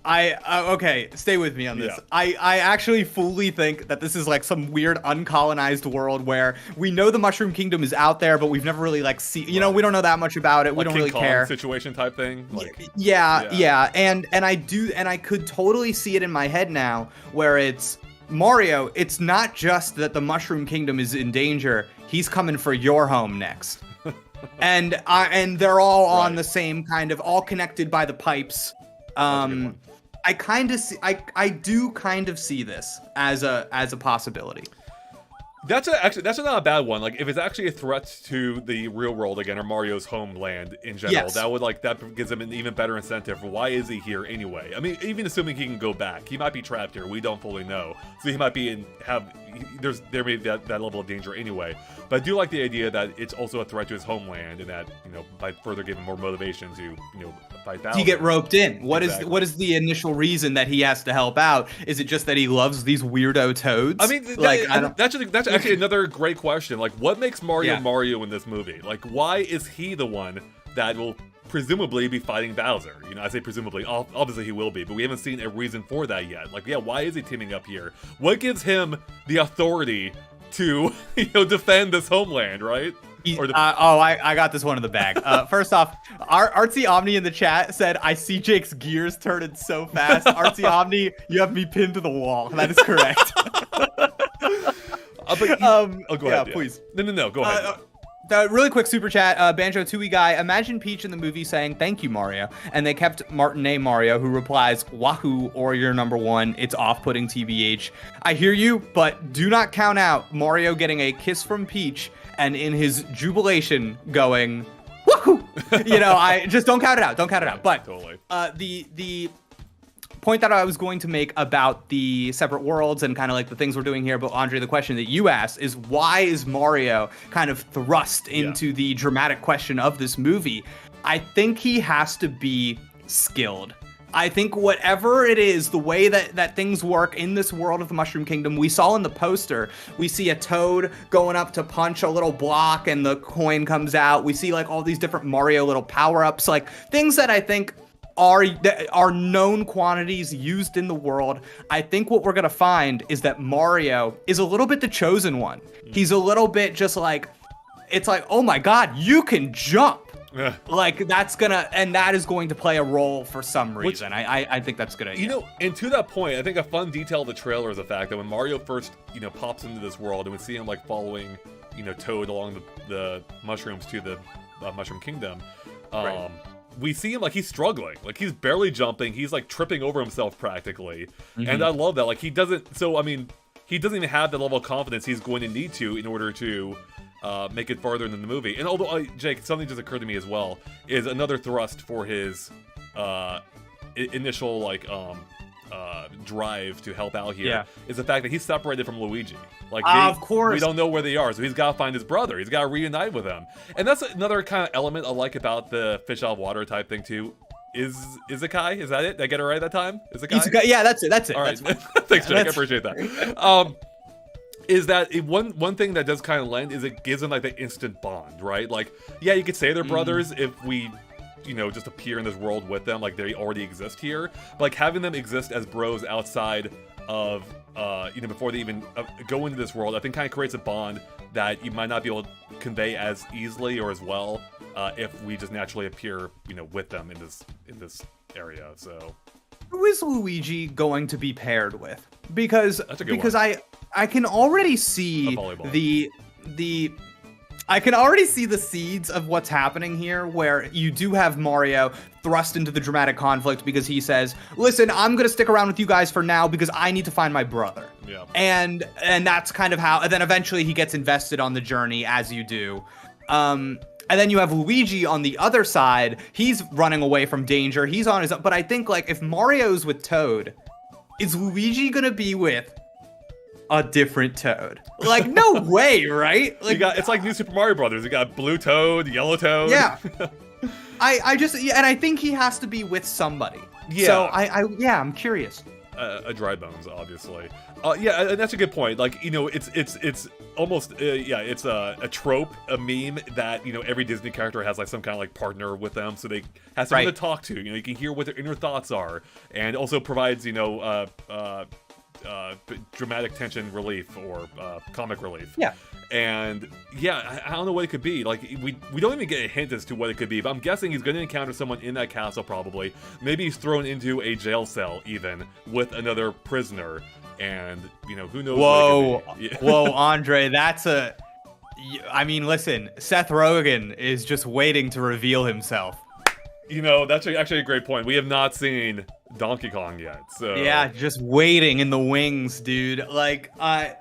Speaker 2: Okay, stay with me on this. Yeah. I actually fully think that this is like some weird uncolonized world where we know the Mushroom Kingdom is out there, but we've never really like we don't know that much about it.
Speaker 1: Like
Speaker 2: we don't
Speaker 1: King
Speaker 2: really
Speaker 1: Kong
Speaker 2: care.
Speaker 1: Situation type thing. Like,
Speaker 2: yeah. And I could totally see it in my head now, where it's Mario. It's not just that the Mushroom Kingdom is in danger. He's coming for your home next. and they're all on the same kind of, all connected by the pipes. I do kind of see this as a possibility.
Speaker 1: That's not a bad one. Like if it's actually a threat to the real world again, or Mario's homeland in general, that gives him an even better incentive. Why is he here anyway? I mean, even assuming he can go back, he might be trapped here. We don't fully know, so he might be there may be that level of danger anyway. But I do like the idea that it's also a threat to his homeland, and that might further give him more motivation to fight Bowser.
Speaker 2: You get roped in. What is the initial reason that he has to help out? Is it just that he loves these weirdo toads?
Speaker 1: I mean, that's actually another great question. Like, what makes Mario Mario in this movie? Like, why is he the one that will presumably be fighting Bowser. You know, I say presumably, obviously he will be, but we haven't seen a reason for that yet. Like, yeah, why is he teaming up here? What gives him the authority to, defend this homeland, right?
Speaker 2: I got this one in the bag. First off, Artsy Omni in the chat said, I see Jake's gears turning so fast. Artsy Omni, you have me pinned to the wall. That is correct.
Speaker 1: Go ahead. Yeah,
Speaker 2: please.
Speaker 1: No, go ahead.
Speaker 2: Really quick super chat, Banjo Tooie guy. Imagine Peach in the movie saying, "Thank you, Mario," and they kept Martinet Mario, who replies, "Wahoo, or you're number one. It's off-putting, tbh." I hear you, but do not count out Mario getting a kiss from Peach and in his jubilation going, "Wahoo!" I just don't count it out. Don't count it out. But
Speaker 1: totally.
Speaker 2: The point that I was going to make about the separate worlds and kind of like the things we're doing here, but Andre, the question that you asked is, why is Mario kind of thrust into the dramatic question of this movie? I think he has to be skilled. I think whatever it is, the way that things work in this world of the Mushroom Kingdom, we saw in the poster, we see a Toad going up to punch a little block and the coin comes out. We see like all these different Mario little power-ups, like things that I think are known quantities used in the world. I think what we're gonna find is that Mario is a little bit the chosen one. He's a little bit just like, it's like, oh my God, you can jump. Like that is going to play a role for some reason. I think that's gonna.
Speaker 1: And to that point, I think a fun detail of the trailer is the fact that when Mario first, pops into this world and we see him like following, Toad along the mushrooms to the Mushroom Kingdom.
Speaker 2: Right.
Speaker 1: We see him like he's struggling, like he's barely jumping, he's like tripping over himself practically, and I love that. Like he doesn't even have the level of confidence he's going to need to in order to make it farther in the movie. And although Jake, something just occurred to me as well, is another thrust for his initial drive to help out here is the fact that he's separated from Luigi. Like,
Speaker 2: of course,
Speaker 1: we don't know where they are, so he's got to find his brother. He's got to reunite with him, and that's another kind of element I like about the fish out of water type thing too. Is Izakai? Is that it? Did I get it right that time?
Speaker 2: Izakai? Yeah, that's it. That's it.
Speaker 1: All right, thanks, Jake. I appreciate that. Is that one thing that does kind of lend is it gives them like the instant bond, right? Like, yeah, you could say they're brothers if we just appear in this world with them, like they already exist here. But, like, having them exist as bros outside of, before they even go into this world, I think kind of creates a bond that you might not be able to convey as easily or as well if we just naturally appear, with them in this area. So,
Speaker 2: who is Luigi going to be paired with? Because
Speaker 1: one.
Speaker 2: I can already see I can already see the seeds of what's happening here, where you do have Mario thrust into the dramatic conflict because he says, listen, I'm going to stick around with you guys for now because I need to find my brother.
Speaker 1: Yeah.
Speaker 2: And that's kind of how, and then eventually he gets invested on the journey, as you do. And then you have Luigi on the other side. He's running away from danger. He's on his own. But I think, like, if Mario's with Toad, is Luigi going to be with a different Toad? Like, no way, right? Like,
Speaker 1: it's like New Super Mario Brothers. You got Blue Toad, Yellow Toad.
Speaker 2: Yeah. And I think he has to be with somebody.
Speaker 1: Yeah.
Speaker 2: So I'm curious.
Speaker 1: A Dry Bones, obviously. Yeah, that's a good point. Like, it's almost it's a trope, a meme that every Disney character has like some kind of like partner with them, so they have someone to talk to. You can hear what their inner thoughts are, and also provides dramatic tension relief or comic relief.
Speaker 2: Yeah.
Speaker 1: And yeah, I don't know what it could be. Like, we don't even get a hint as to what it could be, but I'm guessing he's going to encounter someone in that castle probably. Maybe he's thrown into a jail cell even with another prisoner, and who knows.
Speaker 2: Whoa,
Speaker 1: what it could be.
Speaker 2: Whoa, Andre, I mean, listen, Seth Rogen is just waiting to reveal himself.
Speaker 1: That's actually a great point. We have not seen Donkey Kong yet, so
Speaker 2: yeah, just waiting in the wings, dude. Like, I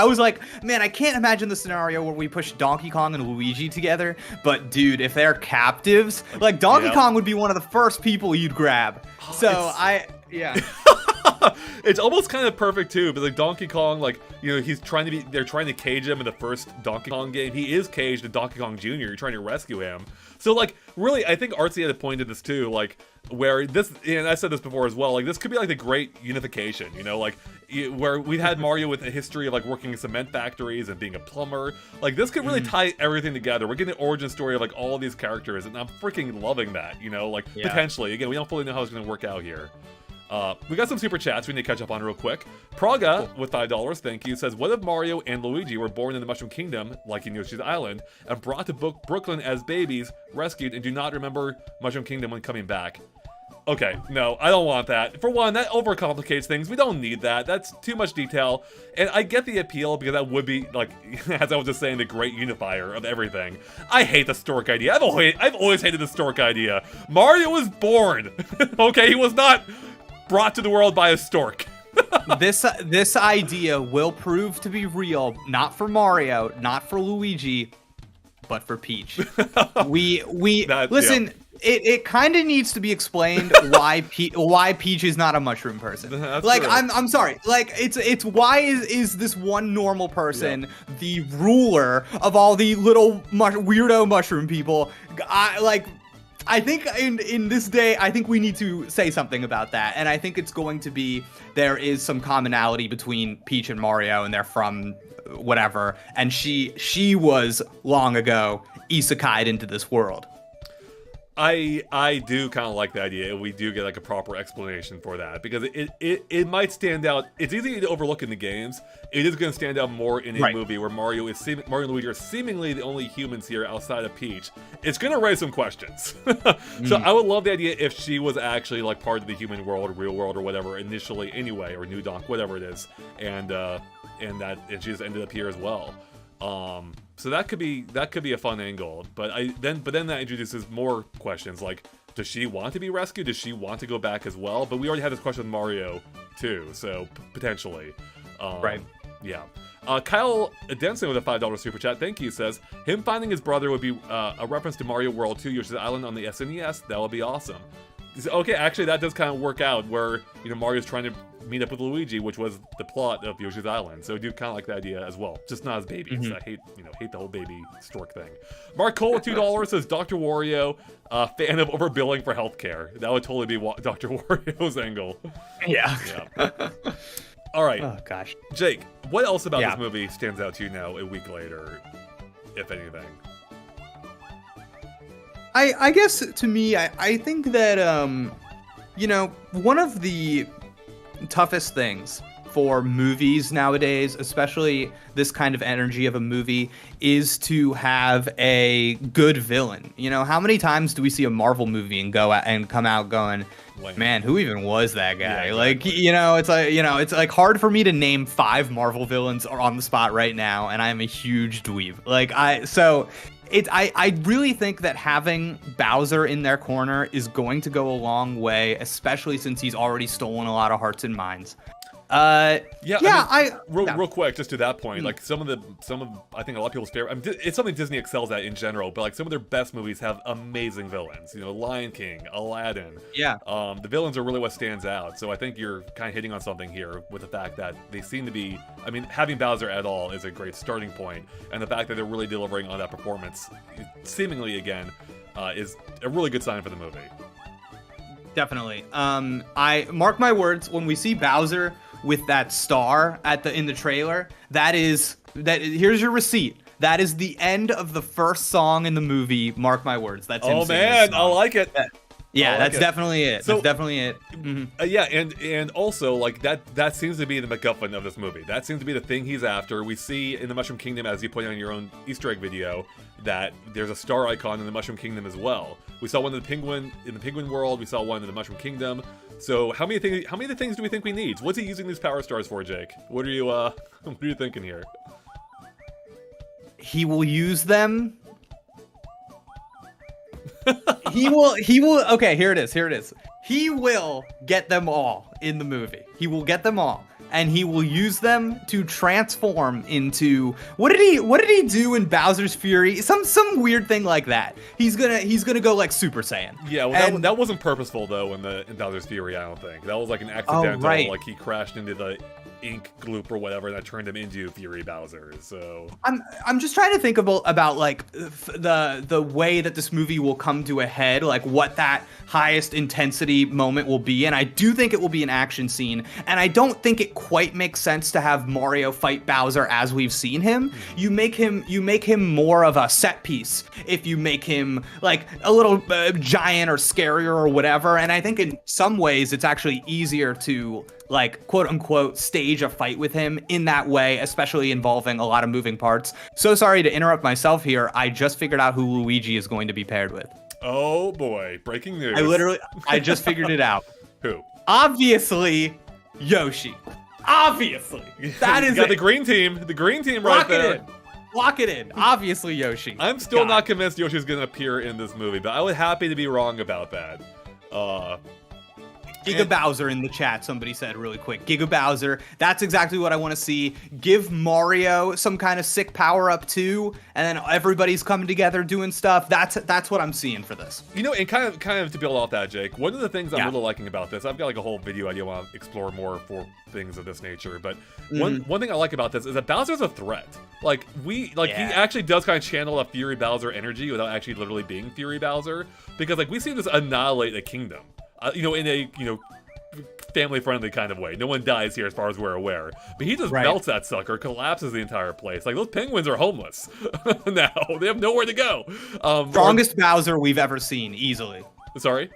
Speaker 2: was like, man, I can't imagine the scenario where we push Donkey Kong and Luigi together. But dude, if they're captives, like Donkey Kong would be one of the first people you'd grab. So
Speaker 1: It's almost kind of perfect too, but like Donkey Kong, like, you know, they're trying to cage him in the first Donkey Kong game. He is caged in Donkey Kong Jr. You're trying to rescue him. So like, really, I think Artsy had a point in this too, like, where this, and I said this before as well, like, this could be like the great unification, you know, like, where we've had Mario with a history of like working in cement factories and being a plumber. Like, this could really tie everything together. We're getting the origin story of like all these characters, and I'm freaking loving that, you know, like, potentially. Again, we don't fully know how it's going to work out here. We got some super chats we need to catch up on real quick. Praga, with $5, thank you, says, what if Mario and Luigi were born in the Mushroom Kingdom, like in Yoshi's Island, and brought to Brooklyn as babies, rescued, and do not remember Mushroom Kingdom when coming back? Okay, no, I don't want that. For one, that overcomplicates things. We don't need that. That's too much detail. And I get the appeal because that would be, like, as I was just saying, the great unifier of everything. I hate the stork idea. I've always hated the stork idea. Mario was born. Okay, he was not brought to the world by a stork.
Speaker 2: This idea will prove to be real, not for Mario, not for Luigi, but for Peach. Listen. Yeah. It kind of needs to be explained why Peach is not a mushroom person.
Speaker 1: That's
Speaker 2: like
Speaker 1: true.
Speaker 2: I'm sorry. Like it's why is this one normal person the ruler of all the little weirdo mushroom people? I think in this day, I think we need to say something about that. And I think it's going to be, there is some commonality between Peach and Mario, and they're from whatever. And she was long ago isekai'd into this world.
Speaker 1: I do kind of like the idea. We do get like a proper explanation for that, because it might stand out. It's easy to overlook in the games. It is going to stand out more in a movie where Mario and Luigi are seemingly the only humans here outside of Peach. It's going to raise some questions. So I would love the idea if she was actually like part of the human world, real world, or whatever initially anyway, or New Donk, whatever it is, and she just ended up here as well. So that could be a fun angle, but then that introduces more questions, like, does she want to be rescued? Does she want to go back as well? But we already had this question with Mario too, so potentially. Yeah. Kyle Denson with a $5 super chat, thank you, says, him finding his brother would be a reference to Mario World 2 Yoshi's Island on the SNES. That would be awesome. Okay, actually, that does kind of work out, where, you know, Mario's trying to meet up with Luigi, which was the plot of Yoshi's Island. So I do kind of like the idea as well, just not as babies. I hate the whole baby stork thing. Mark Cole with $2 says, Dr. Wario, fan of overbilling for healthcare. That would totally be Dr. Wario's angle.
Speaker 2: Yeah.
Speaker 1: All right.
Speaker 2: Oh gosh.
Speaker 1: Jake, what else about this movie stands out to you now a week later, if anything?
Speaker 2: I guess to me, I think that, one of the toughest things for movies nowadays, especially this kind of energy of a movie, is to have a good villain. You know, how many times do we see a Marvel movie and come out going, man, who even was that guy?
Speaker 1: Yeah,
Speaker 2: like, it's like hard for me to name 5 Marvel villains on the spot right now, and I am a huge dweeb. I really think that having Bowser in their corner is going to go a long way, especially since he's already stolen a lot of hearts and minds.
Speaker 1: Real quick, just to that point, like some of I think a lot of people's favorite, it's something Disney excels at in general, but like some of their best movies have amazing villains. You know, Lion King, Aladdin. The villains are really what stands out. So I think you're kind of hitting on something here with the fact that they seem to be, having Bowser at all is a great starting point, and the fact that they're really delivering on that performance, seemingly again, is a really good sign for the movie.
Speaker 2: Definitely. I mark my words, when we see Bowser with that star in the trailer, here's your receipt. That is the end of the first song in the movie. Mark my words. That's
Speaker 1: I like it.
Speaker 2: That's definitely it. So, that's definitely it. Mm-hmm.
Speaker 1: And also, like, that seems to be the MacGuffin of this movie. That seems to be the thing he's after. We see in the Mushroom Kingdom, as you pointed out in your own Easter egg video, that there's a star icon in the Mushroom Kingdom as well. We saw one in the Penguin world. We saw one in the Mushroom Kingdom. So how many of the things do we think we need? What's he using these power stars for, Jake? What are you thinking here?
Speaker 2: He will use them. He will. Okay, here it is. He will get them all in the movie. He will get them all. and he will use them to transform into what did he do in Bowser's Fury? Some weird thing like that. He's gonna go like Super Saiyan.
Speaker 1: Yeah, well, that wasn't purposeful though in Bowser's Fury. I don't think that was like an accidental.
Speaker 2: Right.
Speaker 1: Like he crashed into the ink gloop or whatever, and that turned him into Fury Bowser. So
Speaker 2: I'm just trying to think about like the way that this movie will come to a head, like what that highest intensity moment will be, and I do think it will be an action scene, and I don't think it quite makes sense to have Mario fight Bowser as we've seen him. You make him more of a set piece if you make him like a little giant or scarier or whatever, and I think in some ways it's actually easier to like quote unquote stage a fight with him in that way, especially involving a lot of moving parts. So sorry to interrupt myself here. I just figured out who Luigi is going to be paired with.
Speaker 1: Oh boy, breaking news.
Speaker 2: I just figured it out.
Speaker 1: Who?
Speaker 2: Obviously, Yoshi. Obviously. That is
Speaker 1: got the green team. The green team right there.
Speaker 2: Lock it in. Obviously, Yoshi.
Speaker 1: I'm still not convinced Yoshi's going to appear in this movie, but I would happy to be wrong about that.
Speaker 2: Giga Bowser in the chat, somebody said really quick. Giga Bowser, that's exactly what I want to see. Give Mario some kind of sick power-up too, and then everybody's coming together doing stuff. That's what I'm seeing for this.
Speaker 1: You know, and kind of to build off that, Jake, one of the things I'm really liking about this, I've got like a whole video idea I want to explore more for things of this nature, but one thing I like about this is that Bowser's a threat. Like, he actually does kind of channel a Fury Bowser energy without actually literally being Fury Bowser, because like we see this annihilate a kingdom. In a, family-friendly kind of way. No one dies here as far as we're aware. But he just melts that sucker, collapses the entire place. Like, those penguins are homeless now. They have nowhere to go.
Speaker 2: Strongest Bowser we've ever seen, easily.
Speaker 1: Sorry?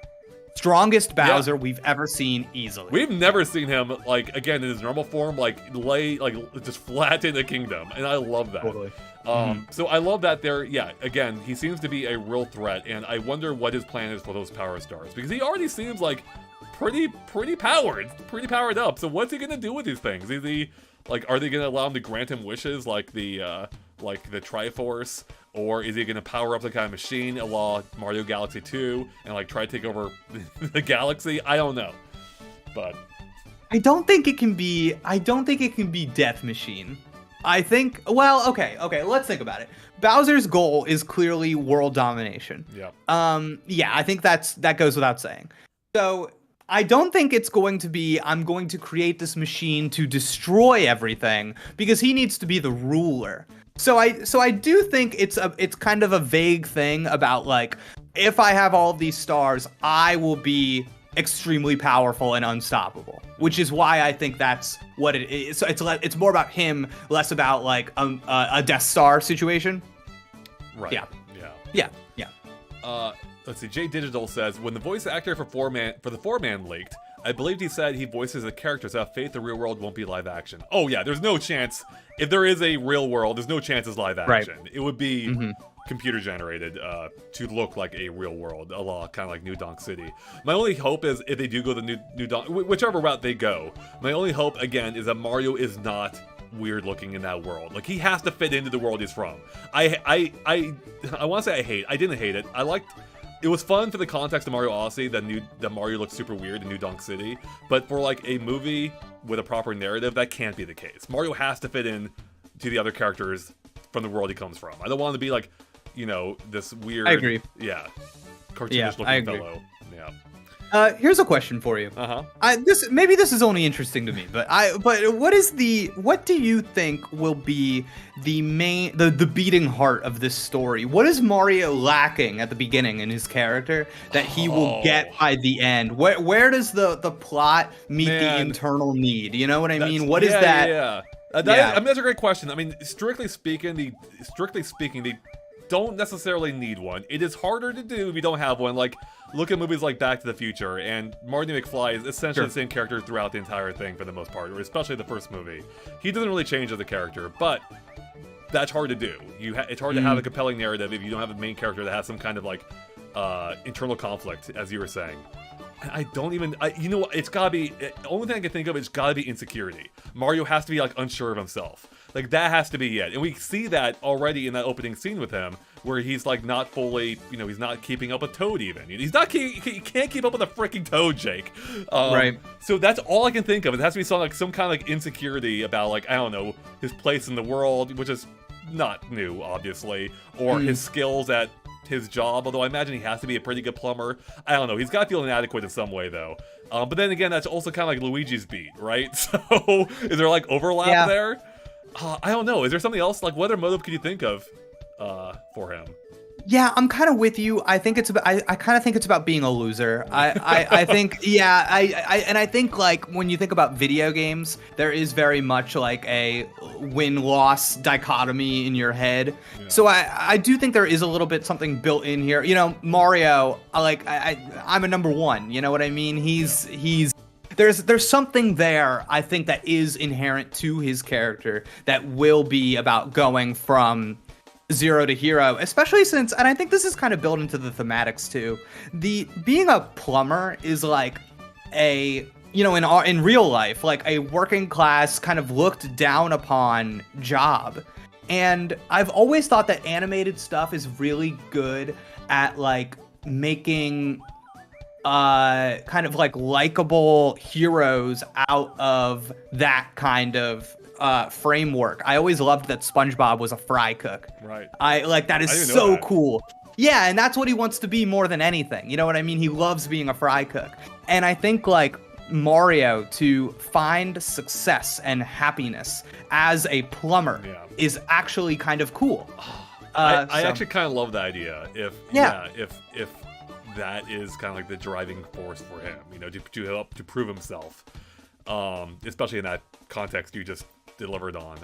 Speaker 2: Strongest Bowser we've ever seen, easily.
Speaker 1: We've never seen him, like, again, in his normal form, like, just flat in the kingdom. And I love that.
Speaker 2: Totally.
Speaker 1: So I love that again, he seems to be a real threat, and I wonder what his plan is for those power stars, because he already seems like pretty powered up. So what's he gonna do with these things? Is he like, are they gonna allow him to grant him wishes like the Triforce, or is he gonna power up the kind of machine a la Mario Galaxy 2 and like try to take over the galaxy? I don't know, but
Speaker 2: I don't think it can be Death Machine. I think, well, okay, let's think about it. Bowser's goal is clearly world domination.
Speaker 1: Yeah.
Speaker 2: I think that goes without saying. So I don't think it's going to be, I'm going to create this machine to destroy everything, because he needs to be the ruler. So I do think it's kind of a vague thing about like, if I have all of these stars, I will be extremely powerful and unstoppable, which is why I think that's what it is. So it's more about him, less about like a Death Star situation.
Speaker 1: Right.
Speaker 2: Yeah.
Speaker 1: Let's see. Jay Digital says, when the voice actor for the 4-Man leaked, I believed he said he voices the characters. Have faith the real world won't be live action. Oh yeah, there's no chance. If there is a real world, there's no chance it's live action. Right. It would be computer generated to look like a real world, a la kind of like New Donk City. My only hope is if they do go the New Donk, whichever route they go, my only hope again is that Mario is not weird looking in that world. Like, he has to fit into the world he's from. I want to say I didn't hate it. It was fun for the context of Mario Odyssey that Mario looks super weird in New Donk City, but for like a movie with a proper narrative, that can't be the case. Mario has to fit in to the other characters from the world he comes from. I don't want to be like, this weird,
Speaker 2: I agree.
Speaker 1: Yeah, cartoonish looking fellow. Yeah.
Speaker 2: Here's a question for you. Maybe this is only interesting to me, but what do you think will be the beating heart of this story? What is Mario lacking at the beginning in his character that he will get by the end? Where does the plot meet the internal need? You know what I mean? What is that?
Speaker 1: Yeah. I mean, that's a great question. I mean, strictly speaking, they don't necessarily need one. It is harder to do if you don't have one. Like, look at movies like Back to the Future, and Marty McFly is essentially the same character throughout the entire thing for the most part, or especially the first movie. He doesn't really change as a character, but that's hard to do. It's hard to have a compelling narrative if you don't have a main character that has some kind of like internal conflict, as you were saying. I don't even, it's gotta be, the only thing I can think of is gotta be insecurity. Mario has to be like unsure of himself. Like, that has to be it. And we see that already in that opening scene with him, where he's, like, not fully, he's not keeping up with Toad even. He's not, he can't keep up with a freaking Toad, Jake.
Speaker 2: Right.
Speaker 1: So that's all I can think of. It has to be some kind of, like, insecurity about, like, I don't know, his place in the world, which is not new, obviously, or his skills at his job, although I imagine he has to be a pretty good plumber. I don't know. He's got to feel inadequate in some way, though. But then again, that's also kind of like Luigi's beat, right? So is there, like, overlap there? I don't know. Is there something else? Like, what other motive could you think of for him?
Speaker 2: Yeah, I'm kind of with you. I think it's about. I kind of think it's about being a loser. I think. Yeah. I think, like, when you think about video games, there is very much like a win-loss dichotomy in your head. Yeah. So I do think there is a little bit something built in here. Mario. I'm a number one. You know what I mean? He's. There's something there, I think, that is inherent to his character that will be about going from zero to hero, especially since, and I think this is kind of built into the thematics too, being a plumber is like a, in real life, like a working class kind of looked down upon job. And I've always thought that animated stuff is really good at, like, making kind of like likable heroes out of that kind of framework. I always loved that SpongeBob was a fry cook.
Speaker 1: Right.
Speaker 2: That is so cool. Yeah, and that's what he wants to be more than anything. You know what I mean? He loves being a fry cook. And I think, like, Mario to find success and happiness as a plumber is actually kind of cool.
Speaker 1: I actually kind of love the idea. If that is kind of like the driving force for him, to help to prove himself, especially in that context you just delivered on.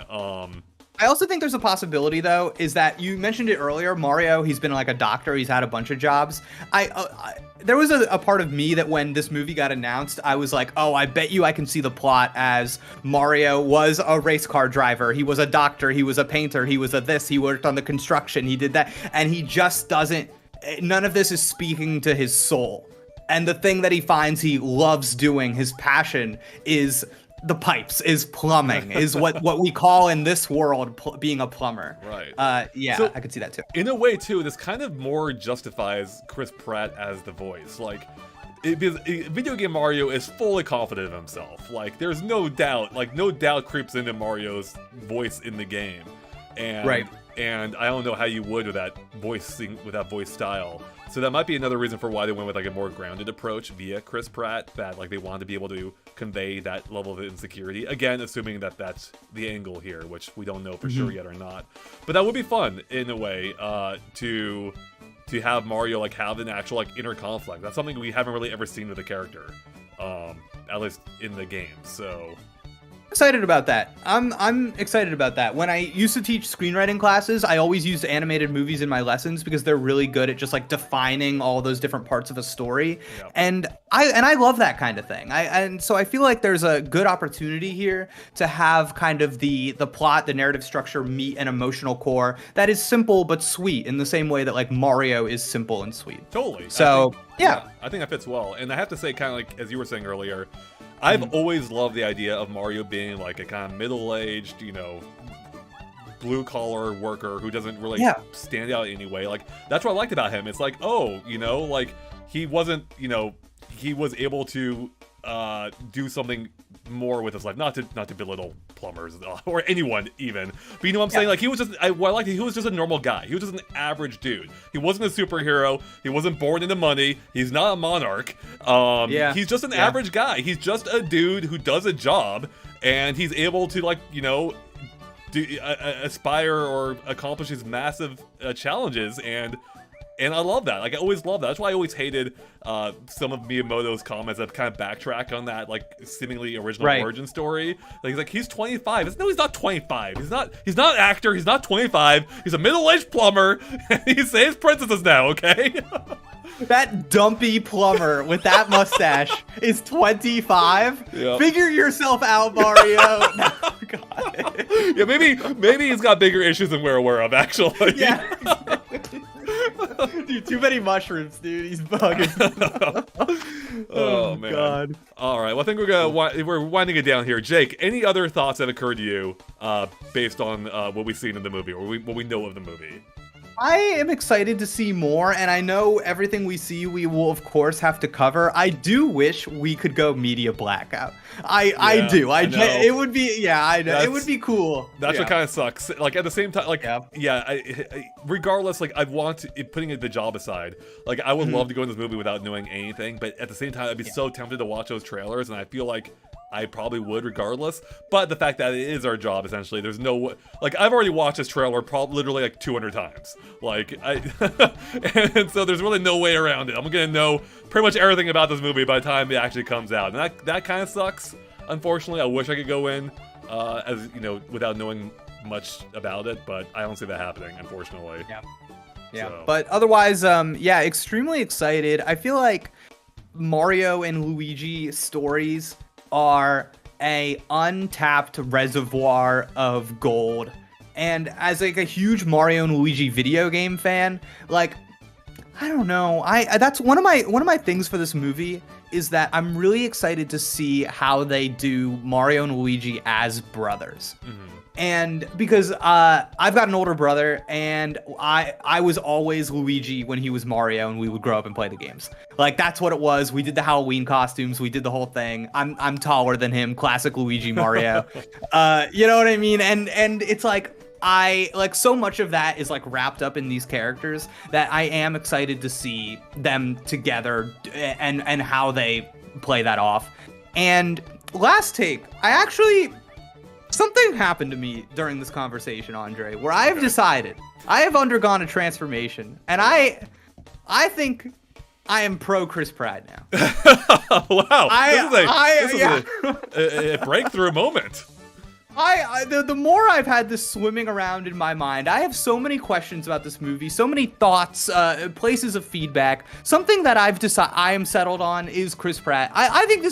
Speaker 2: I also think there's a possibility, though, is that you mentioned it earlier, Mario, he's been like a doctor, he's had a bunch of jobs. There was a part of me that when this movie got announced, I was like, oh, I bet you I can see the plot as Mario was a race car driver, he was a doctor, he was a painter, he was a this, he worked on the construction, he did that, and he just doesn't, none of this is speaking to his soul. And the thing that he finds he loves doing, his passion, is the pipes, is plumbing, is what we call in this world being a plumber.
Speaker 1: Right.
Speaker 2: So, I could see that too.
Speaker 1: In a way, too, this kind of more justifies Chris Pratt as the voice. Like, video game Mario is fully confident in himself. Like, there's no doubt. Like, no doubt creeps into Mario's voice in the game. And I don't know how you would with that voice style. So that might be another reason for why they went with, like, a more grounded approach via Chris Pratt, that, like, they wanted to be able to convey that level of insecurity. Again, assuming that that's the angle here, which we don't know for sure yet or not. But that would be fun, in a way, to have Mario, like, have an actual, like, inner conflict. That's something we haven't really ever seen with a character, at least in the game, so...
Speaker 2: Excited about that. I'm excited about that. When I used to teach screenwriting classes, I always used animated movies in my lessons because they're really good at just, like, defining all those different parts of a story. Yep. And I love that kind of thing. And so I feel like there's a good opportunity here to have kind of the plot, the narrative structure meet an emotional core that is simple but sweet in the same way that, like, Mario is simple and sweet.
Speaker 1: Totally.
Speaker 2: So,
Speaker 1: I think that fits well. And I have to say, kind of like, as you were saying earlier, I've always loved the idea of Mario being, like, a kind of middle-aged, blue-collar worker who doesn't really stand out in any way. Like, that's what I liked about him. It's like, oh, like, he wasn't, he was able to do something more with his life, not to belittle plumbers or anyone even, but you know what I'm saying? Like, he was just, he was just a normal guy. He was just an average dude. He wasn't a superhero. He wasn't born into money. He's not a monarch. He's just an average guy. He's just a dude who does a job, and he's able to, like, aspire or accomplish these massive challenges, and I love that. Like, I always love that. That's why I always hated some of Miyamoto's comments that kind of backtrack on that, like, seemingly original origin story. Like, he's 25. No, he's not 25. He's not an actor. He's not 25. He's a middle-aged plumber, and he saves princesses now, okay?
Speaker 2: That dumpy plumber with that mustache is 25? Yep. Figure yourself out, Mario. Oh, God.
Speaker 1: Yeah, maybe he's got bigger issues than we're aware of, actually.
Speaker 2: Yeah. Dude, too many mushrooms, dude. He's bugging.
Speaker 1: Oh man.
Speaker 2: God.
Speaker 1: All right. Well, I think we're winding it down here. Jake, any other thoughts that occurred to you based on what we've seen in the movie or what we know of the movie?
Speaker 2: I am excited to see more, and I know everything we see we will, of course, have to cover. I do wish we could go media blackout. I do. I know. It would be, I know. It would be cool.
Speaker 1: That's what kind of sucks. Like, at the same time, like, regardless, like, I want to, putting the job aside, like, I would love to go in this movie without knowing anything, but at the same time, I'd be so tempted to watch those trailers, and I feel like I probably would regardless, but the fact that it is our job, essentially, there's no, like, I've already watched this trailer literally like 200 times, like, and so there's really no way around it. I'm gonna know pretty much everything about this movie by the time it actually comes out, and that kind of sucks, unfortunately. I wish I could go in, as, you know, without knowing much about it, but I don't see that happening, unfortunately.
Speaker 2: Yeah,
Speaker 1: So.
Speaker 2: but otherwise, extremely excited. I feel like Mario and Luigi stories are a untapped reservoir of gold, and as like a huge Mario and Luigi video game fan, like, I don't know, that's one of my things for this movie is that I'm really excited to see how they do Mario and Luigi as brothers. And because I've got an older brother, and I was always Luigi when he was Mario, and we would grow up and play the games. Like, that's what it was. We did the Halloween costumes. We did the whole thing. I'm taller than him. Classic Luigi Mario. You know what I mean? And it's like, so much of that is like wrapped up in these characters that I am excited to see them together and how they play that off. And last take, something happened to me during this conversation, Andre, where I have decided, I have undergone a transformation, and I think I am pro Chris Pratt now.
Speaker 1: Wow, this is a breakthrough moment.
Speaker 2: The more I've had this swimming around in my mind, I have so many questions about this movie, so many thoughts, places of feedback. Something that I've decided I am settled on is Chris Pratt. I think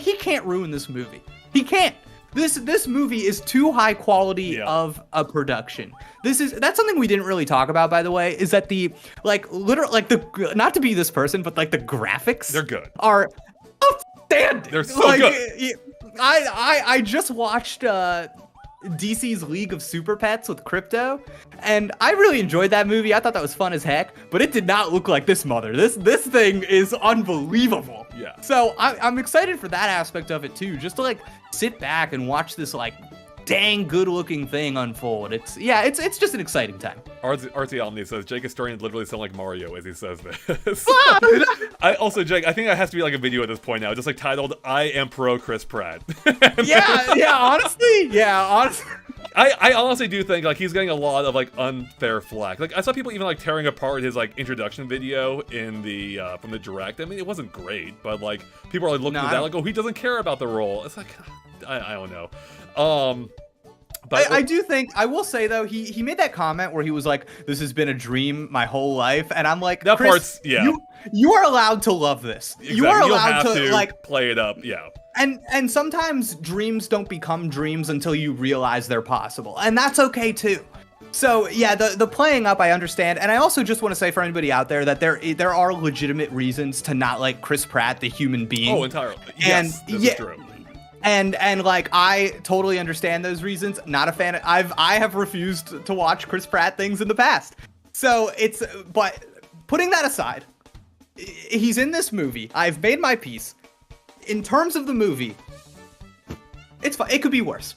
Speaker 2: he can't ruin this movie. He can't. This movie is too high quality of a production. That's something we didn't really talk about, by the way, is that not to be this person, but like the graphics,
Speaker 1: they're good,
Speaker 2: are outstanding.
Speaker 1: They're so good.
Speaker 2: I just watched DC's League of Super Pets with Crypto, and I really enjoyed that movie. I thought that was fun as heck, but it did not look like this mother. This thing is unbelievable.
Speaker 1: Yeah.
Speaker 2: So I'm excited for that aspect of it too, just to like sit back and watch this like dang good looking thing unfold. It's just an exciting time.
Speaker 1: RT Omni says Jake is starting to literally sound like Mario as he says this. Jake, I think that has to be like a video at this point now, just like titled "I am pro Chris Pratt." Honestly. I honestly do think like he's getting a lot of like unfair flack. Like I saw people even like tearing apart his like introduction video in the from the direct. I mean, it wasn't great, but like people are like looking at that like, oh, he doesn't care about the role. It's like I don't know. But
Speaker 2: I do think, I will say though, he made that comment where he was like, this has been a dream my whole life, and I'm like,
Speaker 1: that
Speaker 2: Chris,
Speaker 1: part's
Speaker 2: you are allowed to love this.
Speaker 1: Exactly.
Speaker 2: You are allowed
Speaker 1: have to
Speaker 2: like
Speaker 1: play it up,
Speaker 2: And sometimes dreams don't become dreams until you realize they're possible, and that's okay too. So yeah, the playing up I understand, and I also just want to say for anybody out there that there are legitimate reasons to not like Chris Pratt, the human being.
Speaker 1: Oh, entirely. Yes, this is true.
Speaker 2: And like I totally understand those reasons. Not a fan. I have refused to watch Chris Pratt things in the past. So but putting that aside, he's in this movie. I've made my peace. In terms of the movie, it's fine. It could be worse.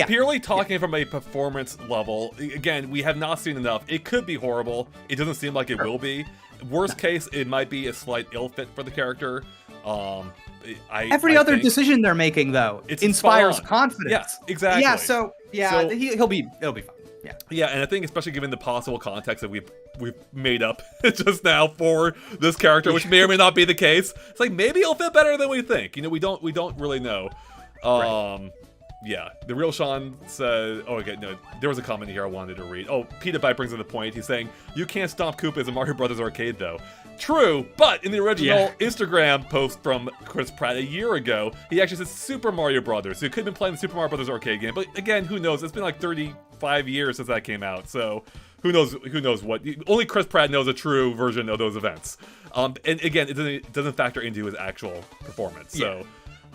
Speaker 1: Purely talking from a performance level, again, we have not seen enough. It could be horrible. It doesn't seem like it will be. Worst case, it might be a slight ill fit for the character.
Speaker 2: Every other decision they're making, though, it inspires confidence.
Speaker 1: Yeah, exactly.
Speaker 2: It'll be fine.
Speaker 1: Yeah, and I think especially given the possible context that we've made up just now for this character, which may or may not be the case, it's like maybe it'll fit better than we think. You know, we don't really know.
Speaker 2: Right.
Speaker 1: Yeah, the real Sean said, oh, okay, no, there was a comment here I wanted to read. Oh, Peter Bite brings up the point. He's saying, you can't stomp Koopas in Mario Brothers Arcade, though. True, but in the original Instagram post from Chris Pratt a year ago, he actually said Super Mario Brothers. So he could have been playing the Super Mario Brothers arcade game. But again, who knows? It's been like 35 years since that came out. So who knows what? Only Chris Pratt knows a true version of those events. And again, it doesn't factor into his actual performance. So,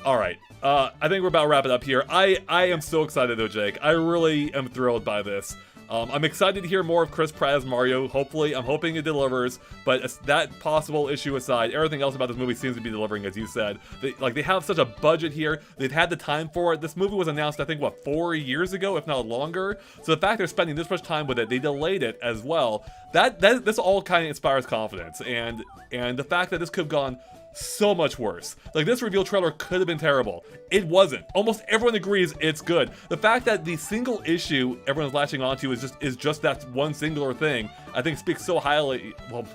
Speaker 1: all right. I think we're about to wrap it up here. I am so excited though, Jake. I really am thrilled by this. I'm excited to hear more of Chris Pratt as Mario. Hopefully, I'm hoping it delivers. But that possible issue aside, everything else about this movie seems to be delivering, as you said. They have such a budget here. They've had the time for it. This movie was announced, I think, what, 4 years ago, if not longer. So the fact they're spending this much time with it, they delayed it as well. This all kind of inspires confidence, and the fact that this could have gone so much worse. Like, this reveal trailer could have been terrible. It wasn't. Almost everyone agrees it's good. The fact that the single issue everyone's latching onto is just that one singular thing, I think speaks so highly. Well,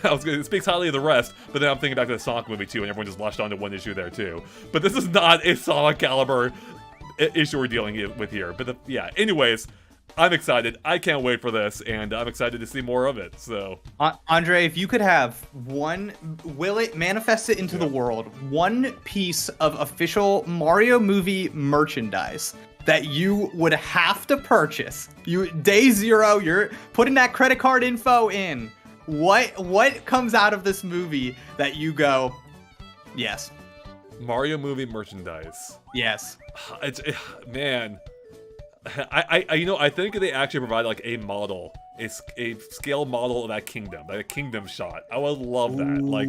Speaker 1: it speaks highly of the rest. But then I'm thinking back to the Sonic movie too, and everyone just latched onto one issue there too. But this is not a Sonic caliber issue we're dealing with here. But anyways. I'm excited. I can't wait for this, and I'm excited to see more of it. So,
Speaker 2: Andre, if you could have will it manifest it into the world, one piece of official Mario movie merchandise that you would have to purchase. Day zero, you're putting that credit card info in. What comes out of this movie that you go, yes?
Speaker 1: Mario movie merchandise.
Speaker 2: Yes.
Speaker 1: Man. I think they actually provide like a model, a scale model of that kingdom, like a kingdom shot. I would love that.
Speaker 2: Ooh.
Speaker 1: Like,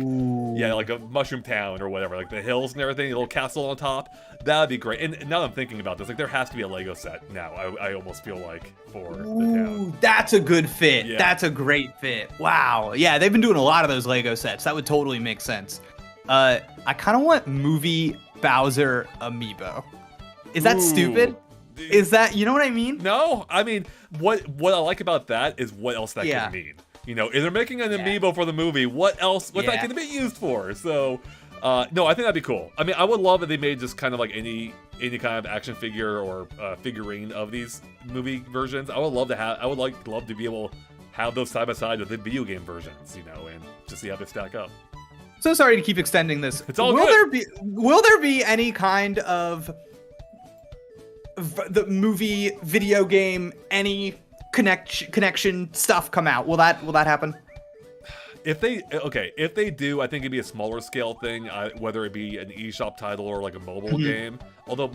Speaker 1: yeah, like a mushroom town or whatever, like the hills and everything, a little castle on top. That'd be great. And now that I'm thinking about this, like there has to be a Lego set now. I almost feel like for the town.
Speaker 2: That's a good fit.
Speaker 1: Yeah.
Speaker 2: That's a great fit. Wow. Yeah, they've been doing a lot of those Lego sets. That would totally make sense. I kind of want movie Bowser amiibo. Is that stupid? Is that, you know what I mean?
Speaker 1: No, I mean, what I like about that is what else that can mean. You know, if they're making an amiibo for the movie, what's that going to be used for? So, no, I think that'd be cool. I mean, I would love if they made just kind of like any kind of action figure or figurine of these movie versions. I would love to be able to have those side by side with the video game versions, you know, and just see how they stack up.
Speaker 2: So sorry to keep extending this.
Speaker 1: It's all good.
Speaker 2: Will there be any kind of the movie, video game, any connection stuff come out? Will that happen?
Speaker 1: If they do, I think it'd be a smaller scale thing, whether it be an eShop title or like a mobile game. Although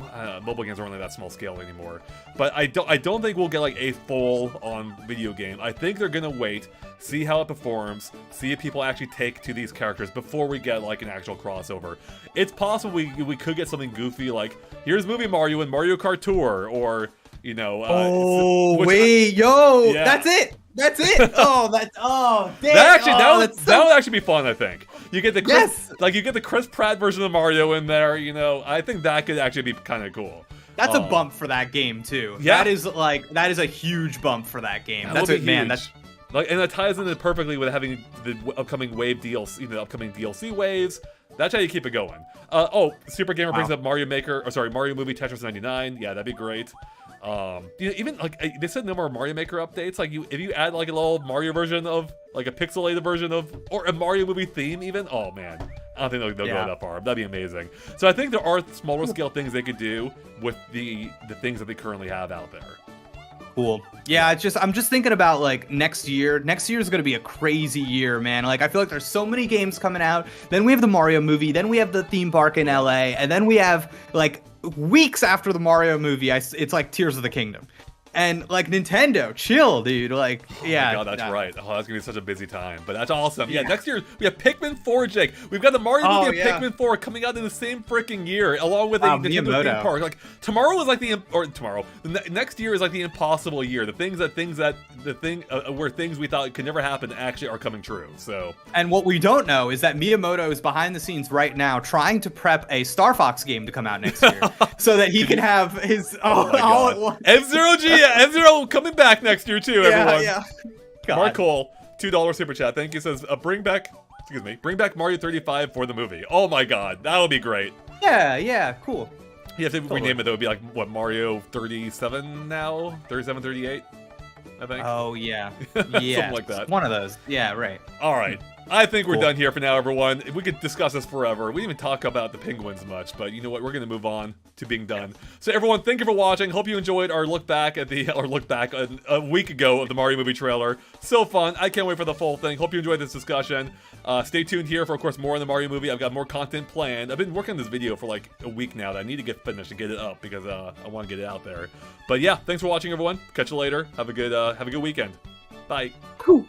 Speaker 1: mobile games aren't really that small scale anymore. But I don't think we'll get like a full-on video game. I think they're gonna wait, see how it performs, see if people actually take to these characters before we get like an actual crossover. It's possible we could get something goofy like, here's movie Mario and Mario Kart Tour, or you know.
Speaker 2: That's it. That's it. That
Speaker 1: would actually be fun. I think you get the Chris Pratt version of Mario in there. You know, I think that could actually be kind of cool.
Speaker 2: That's a bump for that game too.
Speaker 1: Yeah.
Speaker 2: That is a huge bump for that game.
Speaker 1: That's it, man. That's like, and that ties in perfectly with having the upcoming wave DLC, the upcoming DLC waves. That's how you keep it going. Super Gamer brings up Mario Movie Tetris 99. Yeah, that'd be great. Even like they said no more Mario Maker updates. Like if you add like a little Mario version of like a pixelated version of, or a Mario movie theme even, oh man, I don't think they'll go that far. That'd be amazing. So I think there are smaller scale things they could do with the things that they currently have out there.
Speaker 2: Cool. Yeah, I'm just thinking about like next year. Next year is going to be a crazy year, man. Like I feel like there's so many games coming out. Then we have the Mario movie, then we have the theme park in LA, and then we have like weeks after the Mario movie, it's like Tears of the Kingdom. And like Nintendo, chill, dude. Like, yeah.
Speaker 1: Oh my God, that's right. Oh, that's gonna be such a busy time, but that's awesome. Yeah, next year we have Pikmin 4, Jake. We've got the Mario movie and Pikmin 4 coming out in the same freaking year, along with the Nintendo theme park. Like tomorrow is like next year is like the impossible year. Where things we thought could never happen actually are coming true. So. And
Speaker 2: what we don't know is that Miyamoto is behind the scenes right now trying to prep a Star Fox game to come out next year, so that he can have his all at once.
Speaker 1: F-Zero G. Yeah, F-Zero coming back next year too, everyone.
Speaker 2: Yeah.
Speaker 1: Mark Cole, $2 super chat. Thank you. Says bring back Mario 35 for the movie. Oh my God, that would be great.
Speaker 2: Yeah, cool.
Speaker 1: Yeah, if they rename it, that would be like what, Mario 37 now, 37, 38, I think.
Speaker 2: Oh yeah,
Speaker 1: something like that.
Speaker 2: One of those. Yeah, right.
Speaker 1: All right. I think we're done here for now, everyone. We could discuss this forever. We didn't even talk about the penguins much, but you know what? We're going to move on to being done. So everyone, thank you for watching. Hope you enjoyed our look back at a week ago of the Mario movie trailer. So fun. I can't wait for the full thing. Hope you enjoyed this discussion. Stay tuned here for, of course, more on the Mario movie. I've got more content planned. I've been working on this video for like a week now that I need to get finished and get it up because I want to get it out there. But yeah, thanks for watching, everyone. Catch you later. Have a good weekend. Bye.
Speaker 2: Cool.